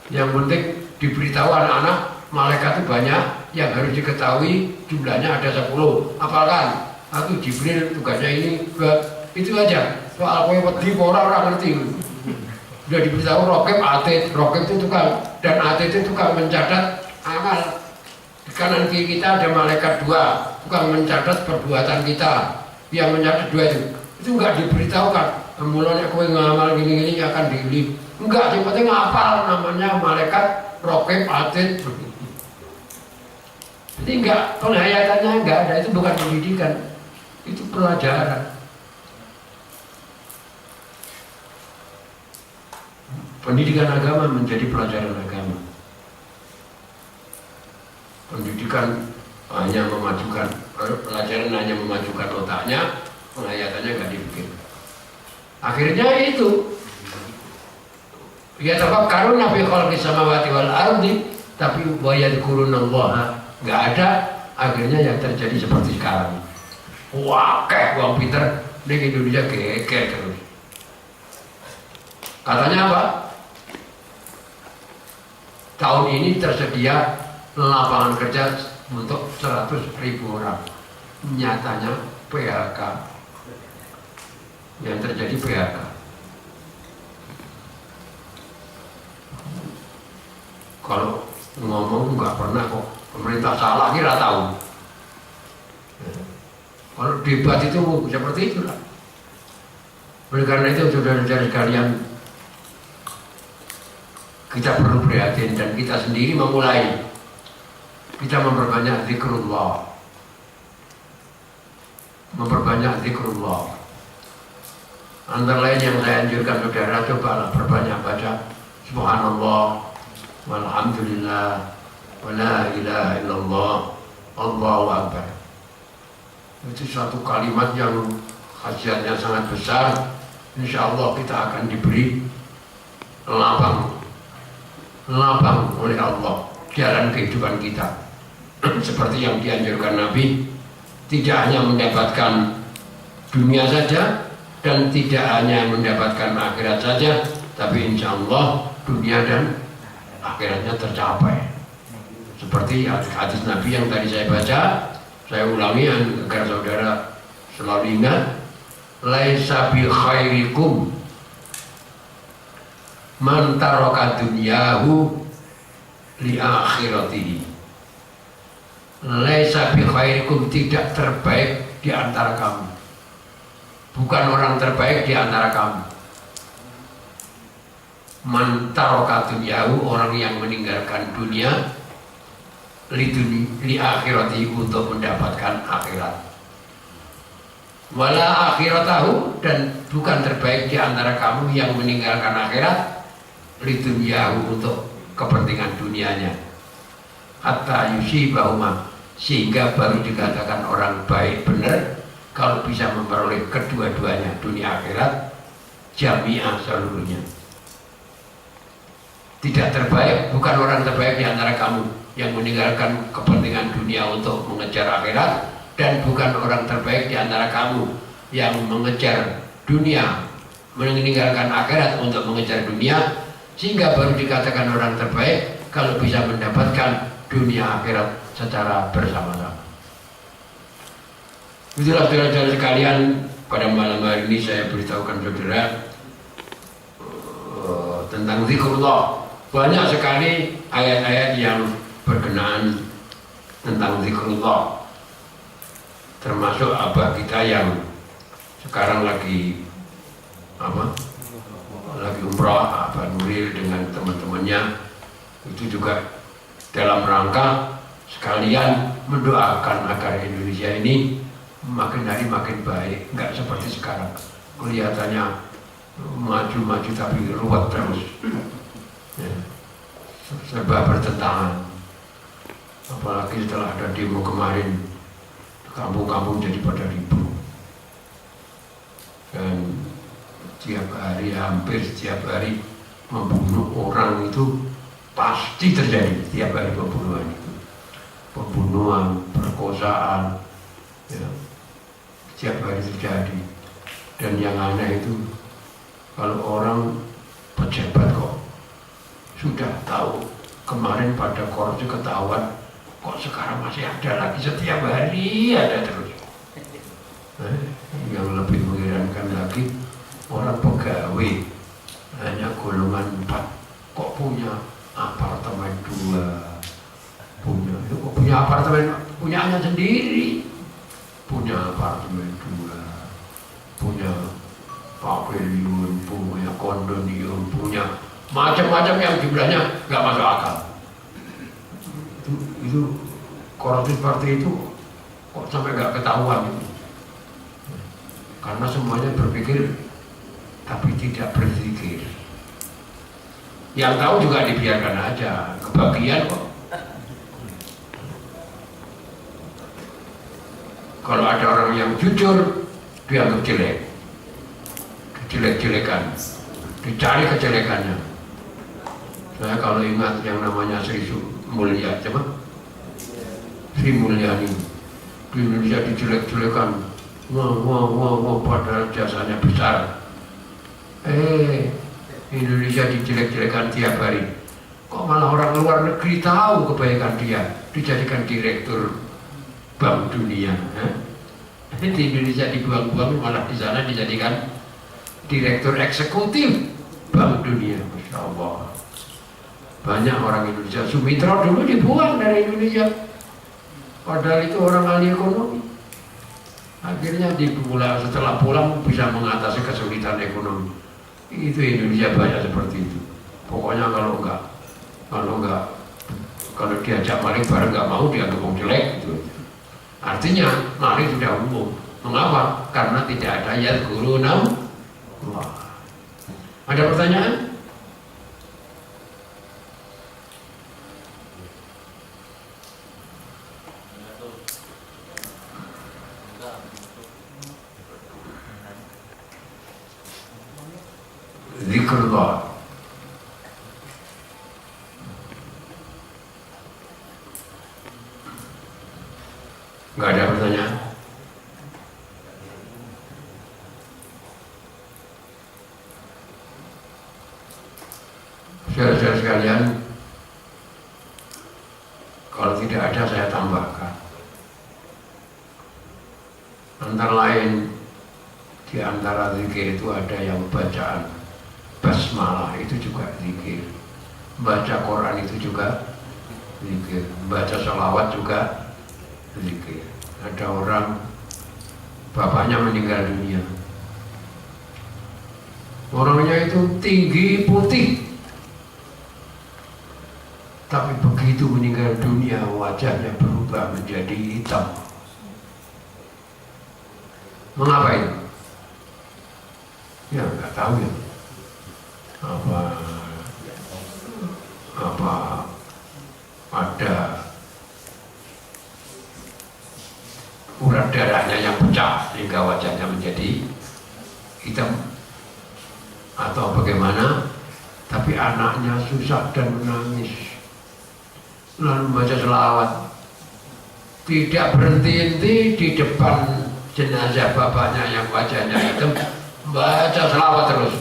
Yang penting diberitahu anak-anak malaikat itu banyak, yang harus diketahui jumlahnya ada 10. Apalkan aku Jibril tugasnya ini, itu aja. Soal kowe wedi orang ngerti. Sudah diberitahu rokib itu tukang, dan atid itu tukang mencatat amal. Di kanan kiri kita ada malaikat 2, tukang mencatat perbuatan kita. Yang mencatat 2 itu enggak diberitahukan. Mulanya kowe ngamal gini akan dili. Enggak, yang penting ngapal namanya malaikat rokib atid. Jadi enggak, penghayatannya enggak ada, itu bukan pendidikan. Itu pelajaran. Pendidikan agama menjadi pelajaran agama. Pendidikan hanya memajukan, pelajaran hanya memajukan otaknya, penghayatannya enggak dipikir. Akhirnya itu ya tafakkarun fi khalqis samawati wal ardi, tapi wa yadhkurunallaha enggak ada. Akhirnya yang terjadi seperti sekarang. Wah, kayak uang pinter di Indonesia geger terus. Katanya apa? Tahun ini tersedia lapangan kerja untuk 100.000 orang. Nyatanya PHK. Yang terjadi PHK. Kalau ngomong nggak pernah kok, pemerintah salah kira tahu. Kalau debat itu seperti itulah. Oleh karena itu saudara-saudara sekalian, kita perlu prihatin dan kita sendiri memulai. Kita memperbanyak zikrullah. Memperbanyak zikrullah. Antara lain yang saya anjurkan saudara, cobalah perbanyak baca Subhanallah, walhamdulillah, wala ilaha illallah, Allahu Akbar. Itu suatu kalimat yang khasiatnya sangat besar. Insya Allah kita akan diberi lapang oleh Allah jalan kehidupan kita. Seperti yang dianjurkan Nabi, tidak hanya mendapatkan dunia saja dan tidak hanya mendapatkan akhirat saja, tapi insya Allah dunia dan akhiratnya tercapai. Seperti hadis Nabi yang tadi saya baca, saya ulangi agar saudara selalu ingat. Laisa bi khairikum man taraka dunyahu li akhiratihi. Laisa bi khairikum, tidak terbaik di antara kamu. Bukan orang terbaik di antara kamu. Man taraka dunyahu, orang yang meninggalkan dunia li akhiratihi, untuk mendapatkan akhirat. Wala akhiratahu, dan bukan terbaik di antara kamu yang meninggalkan akhirat li dunyahu, untuk kepentingan dunianya. Hatta yusibahuma, sehingga baru dikatakan orang baik benar kalau bisa memperoleh kedua-duanya, dunia akhirat jami'ah seluruhnya. Tidak terbaik, bukan orang terbaik di antara kamu yang meninggalkan kepentingan dunia untuk mengejar akhirat, dan bukan orang terbaik di antara kamu yang mengejar dunia, meninggalkan akhirat untuk mengejar dunia, sehingga baru dikatakan orang terbaik kalau bisa mendapatkan dunia akhirat secara bersama-sama. Itulah saudara-saudara sekalian, pada malam hari ini saya beritahukan saudara tentang zikrullah. Banyak sekali ayat-ayat yang berkenaan tentang zikrullah, termasuk abah kita yang sekarang lagi lagi umroh Pak Nuril dengan teman-temannya itu juga dalam rangka sekalian mendoakan agar Indonesia ini makin hari makin baik, nggak seperti sekarang kelihatannya maju-maju tapi ruwet terus, ya, serba bertentangan. Apalagi setelah ada demo kemarin, kampung-kampung jadi pada ribut dan hampir setiap hari membunuh orang itu pasti terjadi. Tiap hari pembunuhan itu, pembunuhan, perkosaan, ya, setiap hari terjadi. Dan yang aneh itu kalau orang pejabat kok sudah tahu kemarin pada korupsi ketahuan, kok sekarang masih ada lagi, setiap hari ada terus. Yang lebih mengherankan lagi, orang pegawai hanya golongan 4 kok punya apartemen 2, punya apartemen punyanya sendiri, punya apartemen 2, punya pavilion, punya kondominium, punya macam-macam yang jumlahnya nggak masuk akal. Itu korupsi seperti itu kok sampai nggak ketahuan itu. Karena semuanya berpikir tapi tidak berzikir. Yang tahu juga dibiarkan aja, kebagian kok. Kalau ada orang yang jujur, dianggap jelek, jelek-jelekan, dicari kejelekannya. Saya kalau ingat yang namanya Sri Mulia, coba Sri Mulyani di Indonesia dijelek-jelekan, wah, padahal jasanya besar. Indonesia dijelek-jelekan tiap hari. Kok malah orang luar negeri tahu kebaikan dia, dijadikan direktur Bank Dunia. Di Indonesia dibuang-buang, malah di sana dijadikan direktur eksekutif Bank Dunia. Masya Allah. Banyak orang Indonesia, Sumitra dulu dibuang dari Indonesia, padahal itu orang ahli ekonomi. Akhirnya setelah pulang bisa mengatasi kesulitan ekonomi. Itu Indonesia banyak seperti itu. Pokoknya kalau diajak maling bareng nggak mau, dianggap orang jelek gitu. Artinya maling sudah umum. Mengapa? Karena tidak ada yadhkuruna. Ada pertanyaan? Zikrullah. Nggak ada pertanyaan? Saudara-saudara sekalian, kalau tidak ada saya tambahkan. Antara lain, di antara zikir itu ada yang bacaan basmalah, itu juga zikir. Baca Quran itu juga zikir. Baca sholawat juga zikir. Ada orang bapaknya meninggal dunia, orangnya itu tinggi putih, tapi begitu meninggal dunia wajahnya berubah menjadi hitam. Mengapa itu? Ya nggak tahu ya. Apa ada urat darahnya yang pecah sehingga wajahnya menjadi hitam atau bagaimana? Tapi anaknya susah dan menangis, lalu baca selawat, tidak berhenti-henti di depan jenazah bapaknya yang wajahnya hitam, baca selawat terus,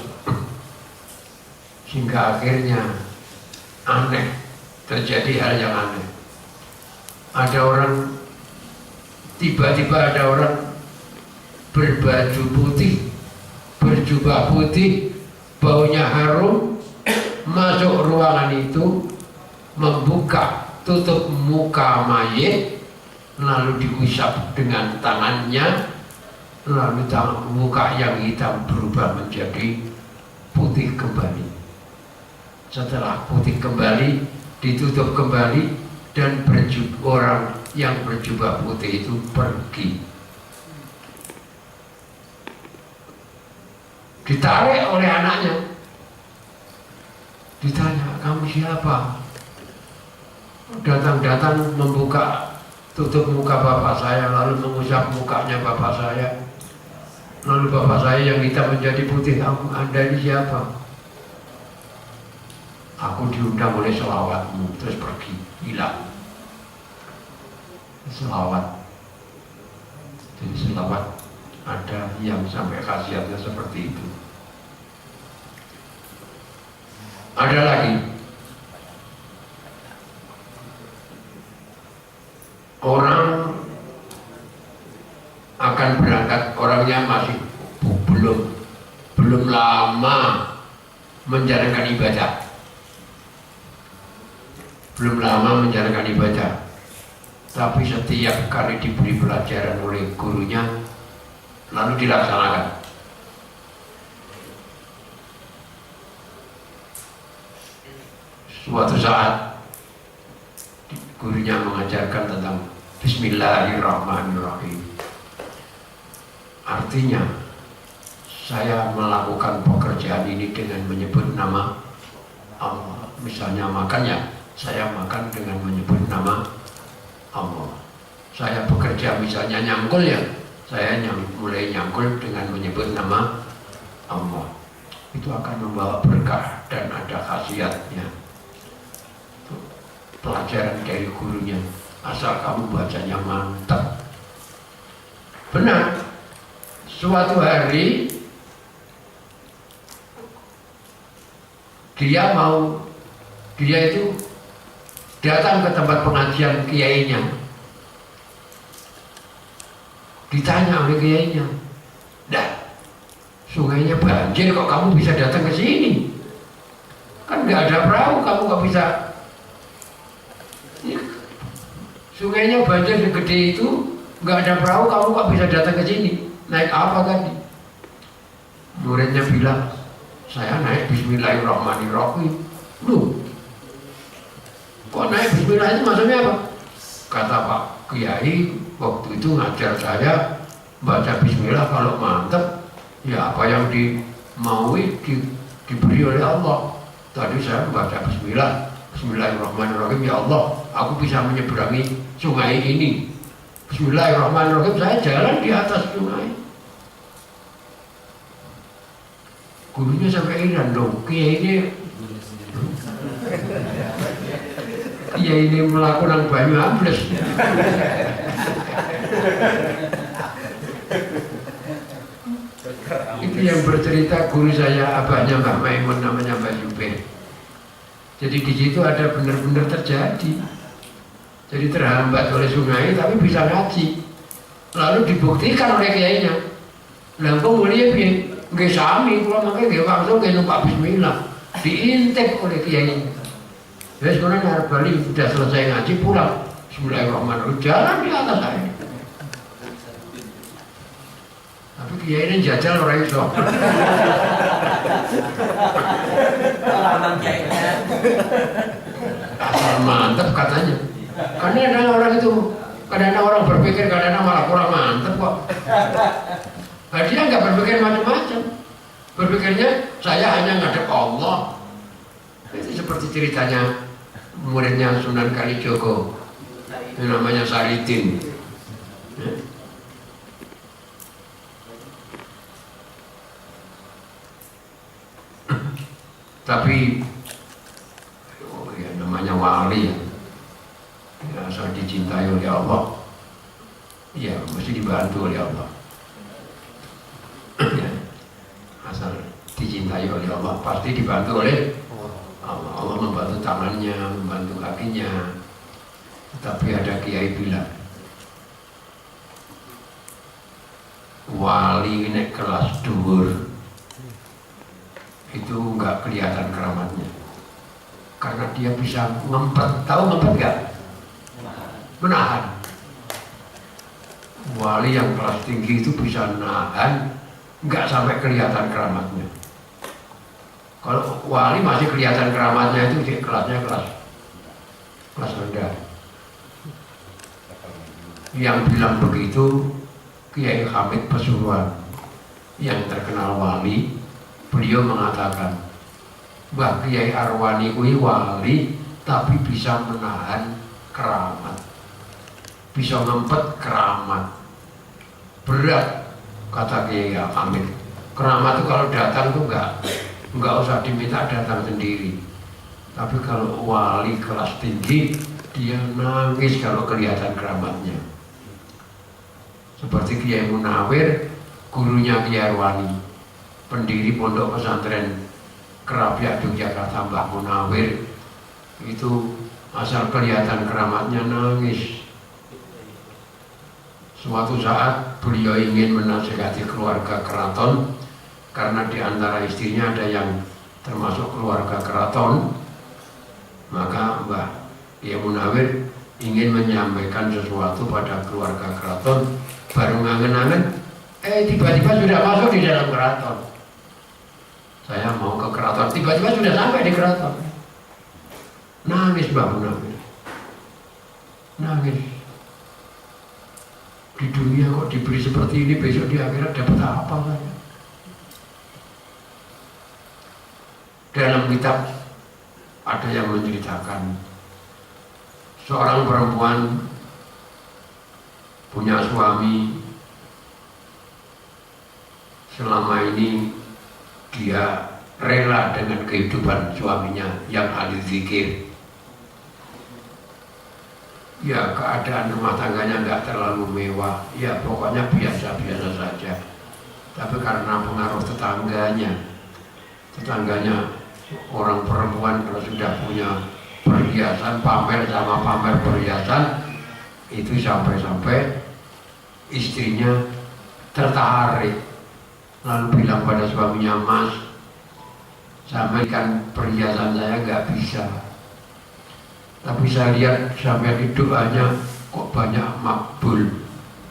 sehingga akhirnya aneh, terjadi hal yang aneh. Ada orang, tiba-tiba ada orang berbaju putih, berjubah putih, baunya harum, masuk ruangan itu, membuka tutup muka mayit, lalu diusap dengan tangannya, lalu muka yang hitam berubah menjadi putih. putih kembali. Setelah putih kembali, ditutup kembali, dan orang yang berjubah putih itu pergi. Ditarik oleh anaknya. Ditanya, kamu siapa? Datang-datang membuka, tutup muka bapak saya, lalu mengusap mukanya bapak saya. Lalu bapak saya yang hitam menjadi putih. Anda ini siapa? Aku diundang oleh selawatmu, terus pergi, hilang. Selawat. Jadi selawat ada yang sampai khasiatnya seperti itu. Ada lagi orang akan berangkat, orangnya masih belum lama menjalankan ibadah, tapi setiap kali diberi pelajaran oleh gurunya lalu dilaksanakan. Suatu saat gurunya mengajarkan tentang Bismillahirrahmanirrahim. Artinya, saya melakukan pekerjaan ini dengan menyebut nama Allah. Misalnya makannya, saya makan dengan menyebut nama Allah. Saya bekerja misalnya nyangkul ya, saya mulai nyangkul dengan menyebut nama Allah. Itu akan membawa berkah dan ada khasiatnya. Pelajaran dari gurunya, asal kamu bacanya mantap. Benar. Suatu hari dia itu datang ke tempat pengajian kiainya. Ditanya oleh kiainya, "Dah, sungainya banjir kok kamu bisa datang ke sini? Kan nggak ada perahu, kamu nggak bisa. Sungainya banjir segede itu, nggak ada perahu, kamu kok bisa datang ke sini? Naik apa tadi?" Muridnya bilang, "Saya naik Bismillahirrahmanirrahim." Loh, kok naik Bismillah itu maksudnya apa? Kata Pak Kiai waktu itu ngajar saya baca Bismillah kalau mantep, ya apa yang dimaui diberi oleh Allah. Tadi saya baca Bismillahirrahmanirrahim, ya Allah, aku bisa menyeberangi sungai ini. Bismillahirrahmanirrahim, saya jalan di atas sungai. Gurunya sampai heran dong, Kiai ini melakukan banyu ambles. Itu yang bercerita guru saya, abahnya Mbah Maimun, namanya Mbah Yubeh. Jadi di situ ada benar-benar terjadi. Jadi terhambat oleh sungai tapi bisa ngaji. Lalu dibuktikan oleh kiainya. Lah kok mulai piye? Nggih sami kula mangke nggih langsung nggih numpak bismillah. Diintip oleh kiainya. Wes kono arep bali sudah selesai ngaji pulang. Bismillahirrahmanirrahim, jalan di atas saya. Tapi kiai ini jajal ora iso. Asal mantep katanya. Karena orang itu, kadang orang berpikir, kadang malah kurang mantep kok. Nah, dia nggak berpikir macam-macam. Berpikirnya saya hanya ngadep Allah. Itu seperti ceritanya muridnya Sunan Kalijogo, yang namanya Saridin. Tapi ya namanya wali ya, asal dicintai oleh Allah ya mesti dibantu oleh Allah. Ya, asal dicintai oleh Allah pasti dibantu oleh Allah. Allah membantu tangannya, membantu kakinya. Tapi ada kiai bilang, wali nek kelas dhuwur itu nggak kelihatan keramatnya karena dia bisa ngempet. Tahu ngempet nggak? Menahan. Wali yang kelas tinggi itu bisa nahan, nggak sampai kelihatan keramatnya. Kalau wali masih kelihatan keramatnya itu di kelasnya kelas rendah. Yang bilang begitu Kiai Hamid Pasuruan yang terkenal wali. Beliau mengatakan, Mbah Kiai Arwani kuwi wali tapi bisa menahan keramat, bisa ngempet keramat. Berat, kata Kiai Hamid. Keramat itu kalau datang tuh enggak usah diminta, datang sendiri. Tapi kalau wali kelas tinggi, dia nangis kalau kelihatan keramatnya. Seperti Kiai Munawir, gurunya Kiai Arwani, pendiri pondok pesantren Kerapiak Yogyakarta, Mbah Munawir, itu asal kelihatan keramatnya nangis. Suatu saat beliau ingin menasihati keluarga keraton karena di antara istrinya ada yang termasuk keluarga keraton. Maka Mbah Kiai Munawir ingin menyampaikan sesuatu pada keluarga keraton, baru ngangen-angen, tiba-tiba sudah masuk di dalam keraton. Saya mau ke keraton, tiba-tiba sudah sampai di keraton. Nangis Mbah Munawir, nangis. Di dunia kok diberi seperti ini, besok di akhirat dapat apa saya? Dalam kitab ada yang menceritakan seorang perempuan punya suami, selama ini dia rela dengan kehidupan suaminya yang ahli zikir. Ya, keadaan rumah tangganya nggak terlalu mewah, ya pokoknya biasa-biasa saja. Tapi karena pengaruh tetangganya orang perempuan kalau sudah punya perhiasan, pamer sama pamer perhiasan, itu sampai-sampai istrinya tertarik, lalu bilang pada suaminya, Mas, sampaikan perhiasan saya nggak bisa. Tapi saya lihat sampai di doanya kok banyak makbul.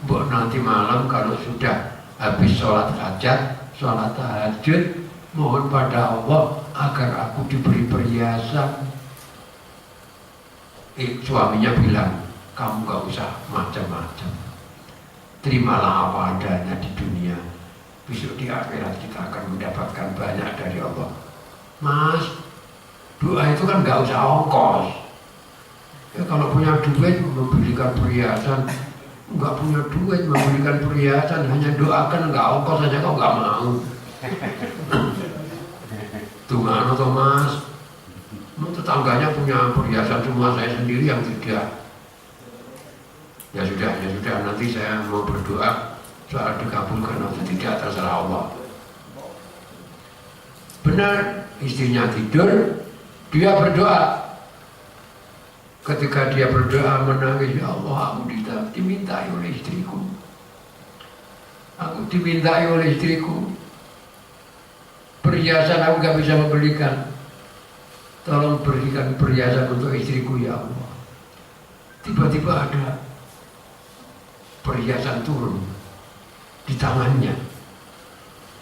Mbok nanti malam kalau sudah habis sholat hajat, sholat tahajud, mohon pada Allah agar aku diberi perhiasan. Suaminya bilang, kamu gak usah macam-macam. Terimalah apa adanya di dunia. Besok di akhirat kita akan mendapatkan banyak dari Allah. Mas, doa itu kan gak usah ongkos. Ya, kalau punya duit memberikan perhiasan, nggak punya duit memberikan perhiasan, hanya doakan nggak ongkos saja kok nggak mau. Tunggu Thomas, tetangganya punya perhiasan semua, saya sendiri yang tidak. Ya sudah, nanti saya mau berdoa soal dikabulkan atau tidak terserah Allah. Benar, istrinya tidur, dia berdoa. Ketika dia berdoa menangis, ya Allah, aku dimintai oleh istriku. Aku dimintai oleh istriku. Perhiasan aku gak bisa membelikan. Tolong berikan perhiasan untuk istriku ya Allah. Tiba-tiba ada perhiasan turun di tangannya,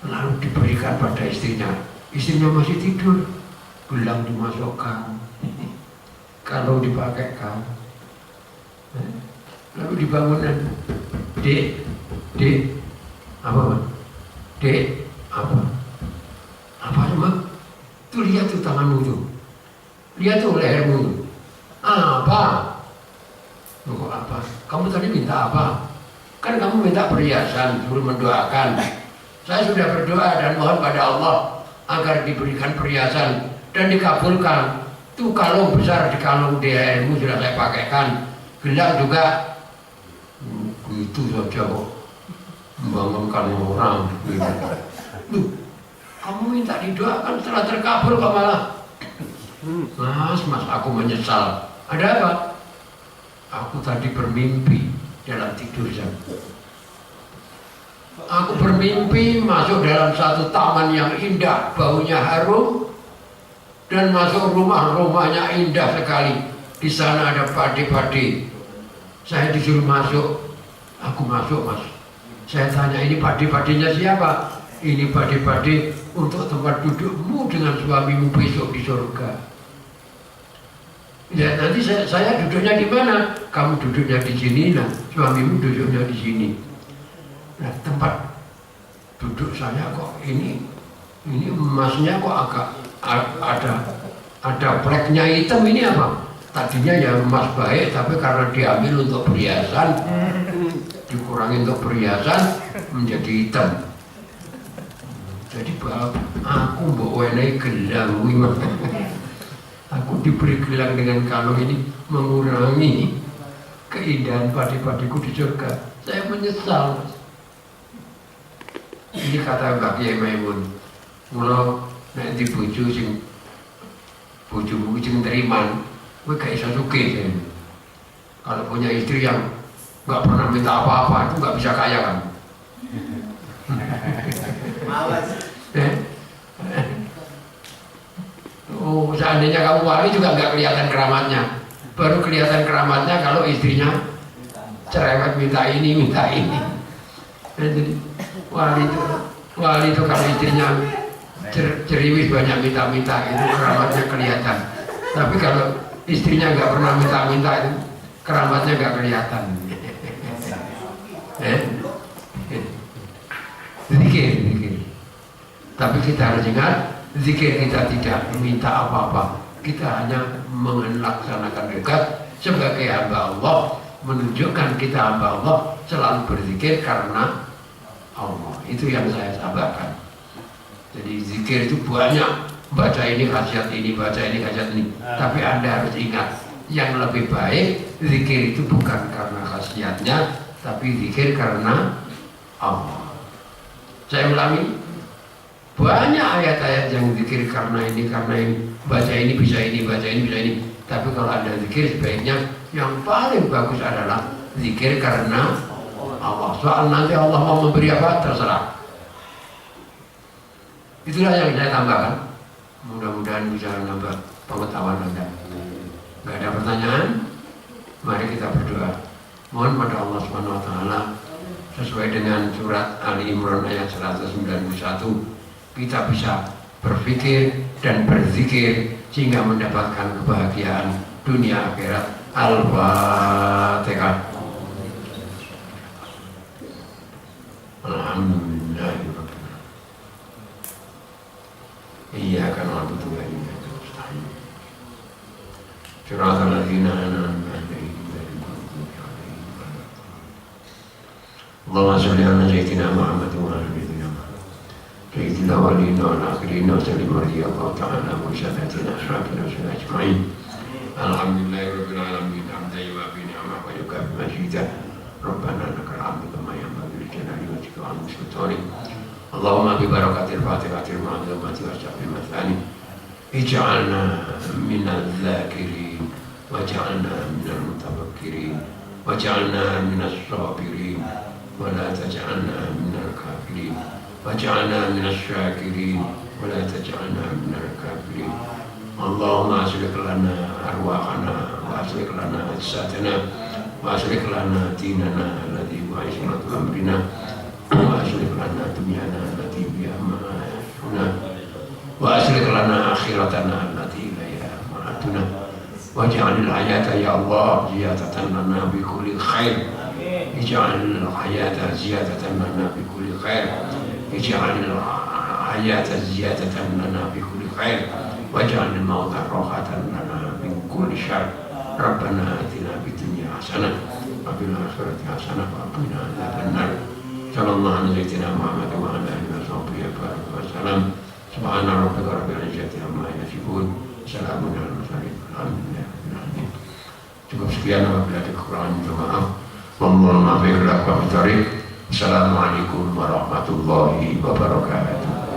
lalu diberikan pada istrinya. Istrinya masih tidur, gelang dimasukkan. Kalau dipakaikan, lalu dibangunan, dek, apa, dek, apa emang? Tuh lihat tuh tanganmu tuh, lihat tuh lehermu tuh, apa? Kok apa? Kamu tadi minta apa? Kan kamu minta perhiasan, suruh mendoakan. Saya sudah berdoa dan mohon pada Allah agar diberikan perhiasan dan dikabulkan. Itu kalung besar di kalung DHR-mu sudah saya pakaikan, gelang juga. Itu saja kok membangunkan orang. Loh, kamu minta didoakan setelah terkabul kok malah. Mas, aku menyesal. Ada apa? Aku tadi bermimpi dalam tidur jam. Aku bermimpi masuk dalam satu taman yang indah, baunya harum. Dan masuk rumahnya indah sekali. Di sana ada padi-padi. Saya disuruh masuk. Aku masuk, Mas. Saya tanya, ini padi-padinya siapa? ini pade-pade untuk tempat dudukmu dengan suamimu besok di surga. Ya nanti saya duduknya di mana? Kamu duduknya di sini, nah suamimu duduknya di sini. Nah tempat duduk saya kok ini emasnya kok agak ada pleknya hitam, ini apa? Tadinya ya emas baik, tapi karena diambil untuk perhiasan, dikurangi untuk perhiasan menjadi hitam. Jadi aku bawa gelang, aku diberi gelang dengan kalung ini mengurangi keindahan padi-padiku di surga. Saya menyesal. Ini kata Mbak Kiai Maimun, kalau nanti bojomu sing teriman, gue gak bisa sugih. Kalau punya istri yang nggak pernah minta apa-apa, itu nggak bisa kaya kan? Oh, seandainya kamu wali juga nggak kelihatan keramatnya. Baru kelihatan keramatnya kalau istrinya cerewet minta ini, minta ini. Jadi wali itu kalau istrinya ceriwis banyak minta-minta, itu keramatnya kelihatan. Tapi kalau istrinya nggak pernah minta-minta, itu keramatnya nggak kelihatan. Zikir. Tapi kita harus ingat, zikir kita tidak minta apa-apa. Kita hanya melaksanakan dekat sebagai hamba Allah, menunjukkan kita hamba Allah, selalu berzikir karena Allah. Itu yang saya sampaikan. Jadi zikir itu banyak, baca ini khasiat ini, baca ini khasiat ini. Tapi Anda harus ingat, yang lebih baik zikir itu bukan karena khasiatnya, tapi zikir karena Allah. Saya ulangi, banyak ayat-ayat yang zikir karena ini, baca ini bisa ini, baca ini bisa ini. Tapi kalau Anda zikir, sebaiknya yang paling bagus adalah zikir karena Allah. Soal nanti Allah mau memberi apa, terserah. Itulah yang saya tambahkan. Mudah-mudahan bisa menambah pengetahuan Anda. Gak ada pertanyaan? Mari kita berdoa. Mohon pada Allah SWT sesuai dengan surat Ali Imran ayat 191, kita bisa berpikir dan berzikir sehingga mendapatkan kebahagiaan dunia akhirat. Al-Fatihah. Alhamdulillahirabbil alamin. Iyyaka na'budu wa iyyaka nasta'in. Shiratal ladzina an'amta 'alaihim ghairil maghdubi 'alaihim waladdallin. Allahumma shalli 'ala sayyidina Muhammad wa 'ala sayyidina Muhammad. Sayyidina waliyina wal akhirin wa sallim radhiyallahu ta'ala wa sadatina ashrafina ajma'in. Alhamdulillahirabbil alamin. Hamdan yuwafi ni'amahu wa yukafi mazidah. Rabbana lakal hamdu kama yanbaghi li jalali wajhika wa 'azimi sultanik. Allahumma bi barakatil Fatihatil ma'zumati wa syafil mathani. Ij'alna minal zakirin waj'alna minal mutafakkirin waj'alna minas sabirin wa la taj'alna minal kafirin waj'alna minas syakirin wa la taj'alna minal kafirin. Allahumma aslih lana arwahana wa aslih lana ajsadana wa aslih lana dinana alladhi huwa ismatu amrina wa aslih lana dunyana allati biha ma'ashuna wa aslih lana akhiratana allati ilaiha ma'aduna waj'alil hayata ya Allah ziyadatan lana bi kulli khair. Ij'alil hayata ziyadatan lana bi kulli khair. Ij'alil hayata ziyadatan lana bi kulli khair. Waj'alil mauta rahatan lana min kulli syarr. Rabbana atina fid dunya hasanah wa fil akhirati hasanah wa qina adzabannar. Sallallahu alaihi Muhammad wa ala alihi wa sahbihi wa sallam. Subhana rabbika rabbil izzati amma yasifun. Salamun alal mursalin. Alhamdulillahirabbil alamin. Cukup sekian, apabila ada kekurangan minta maaf. Mohon maaf lahir wa batin. Assalamualaikum warahmatullahi wabarakatuh.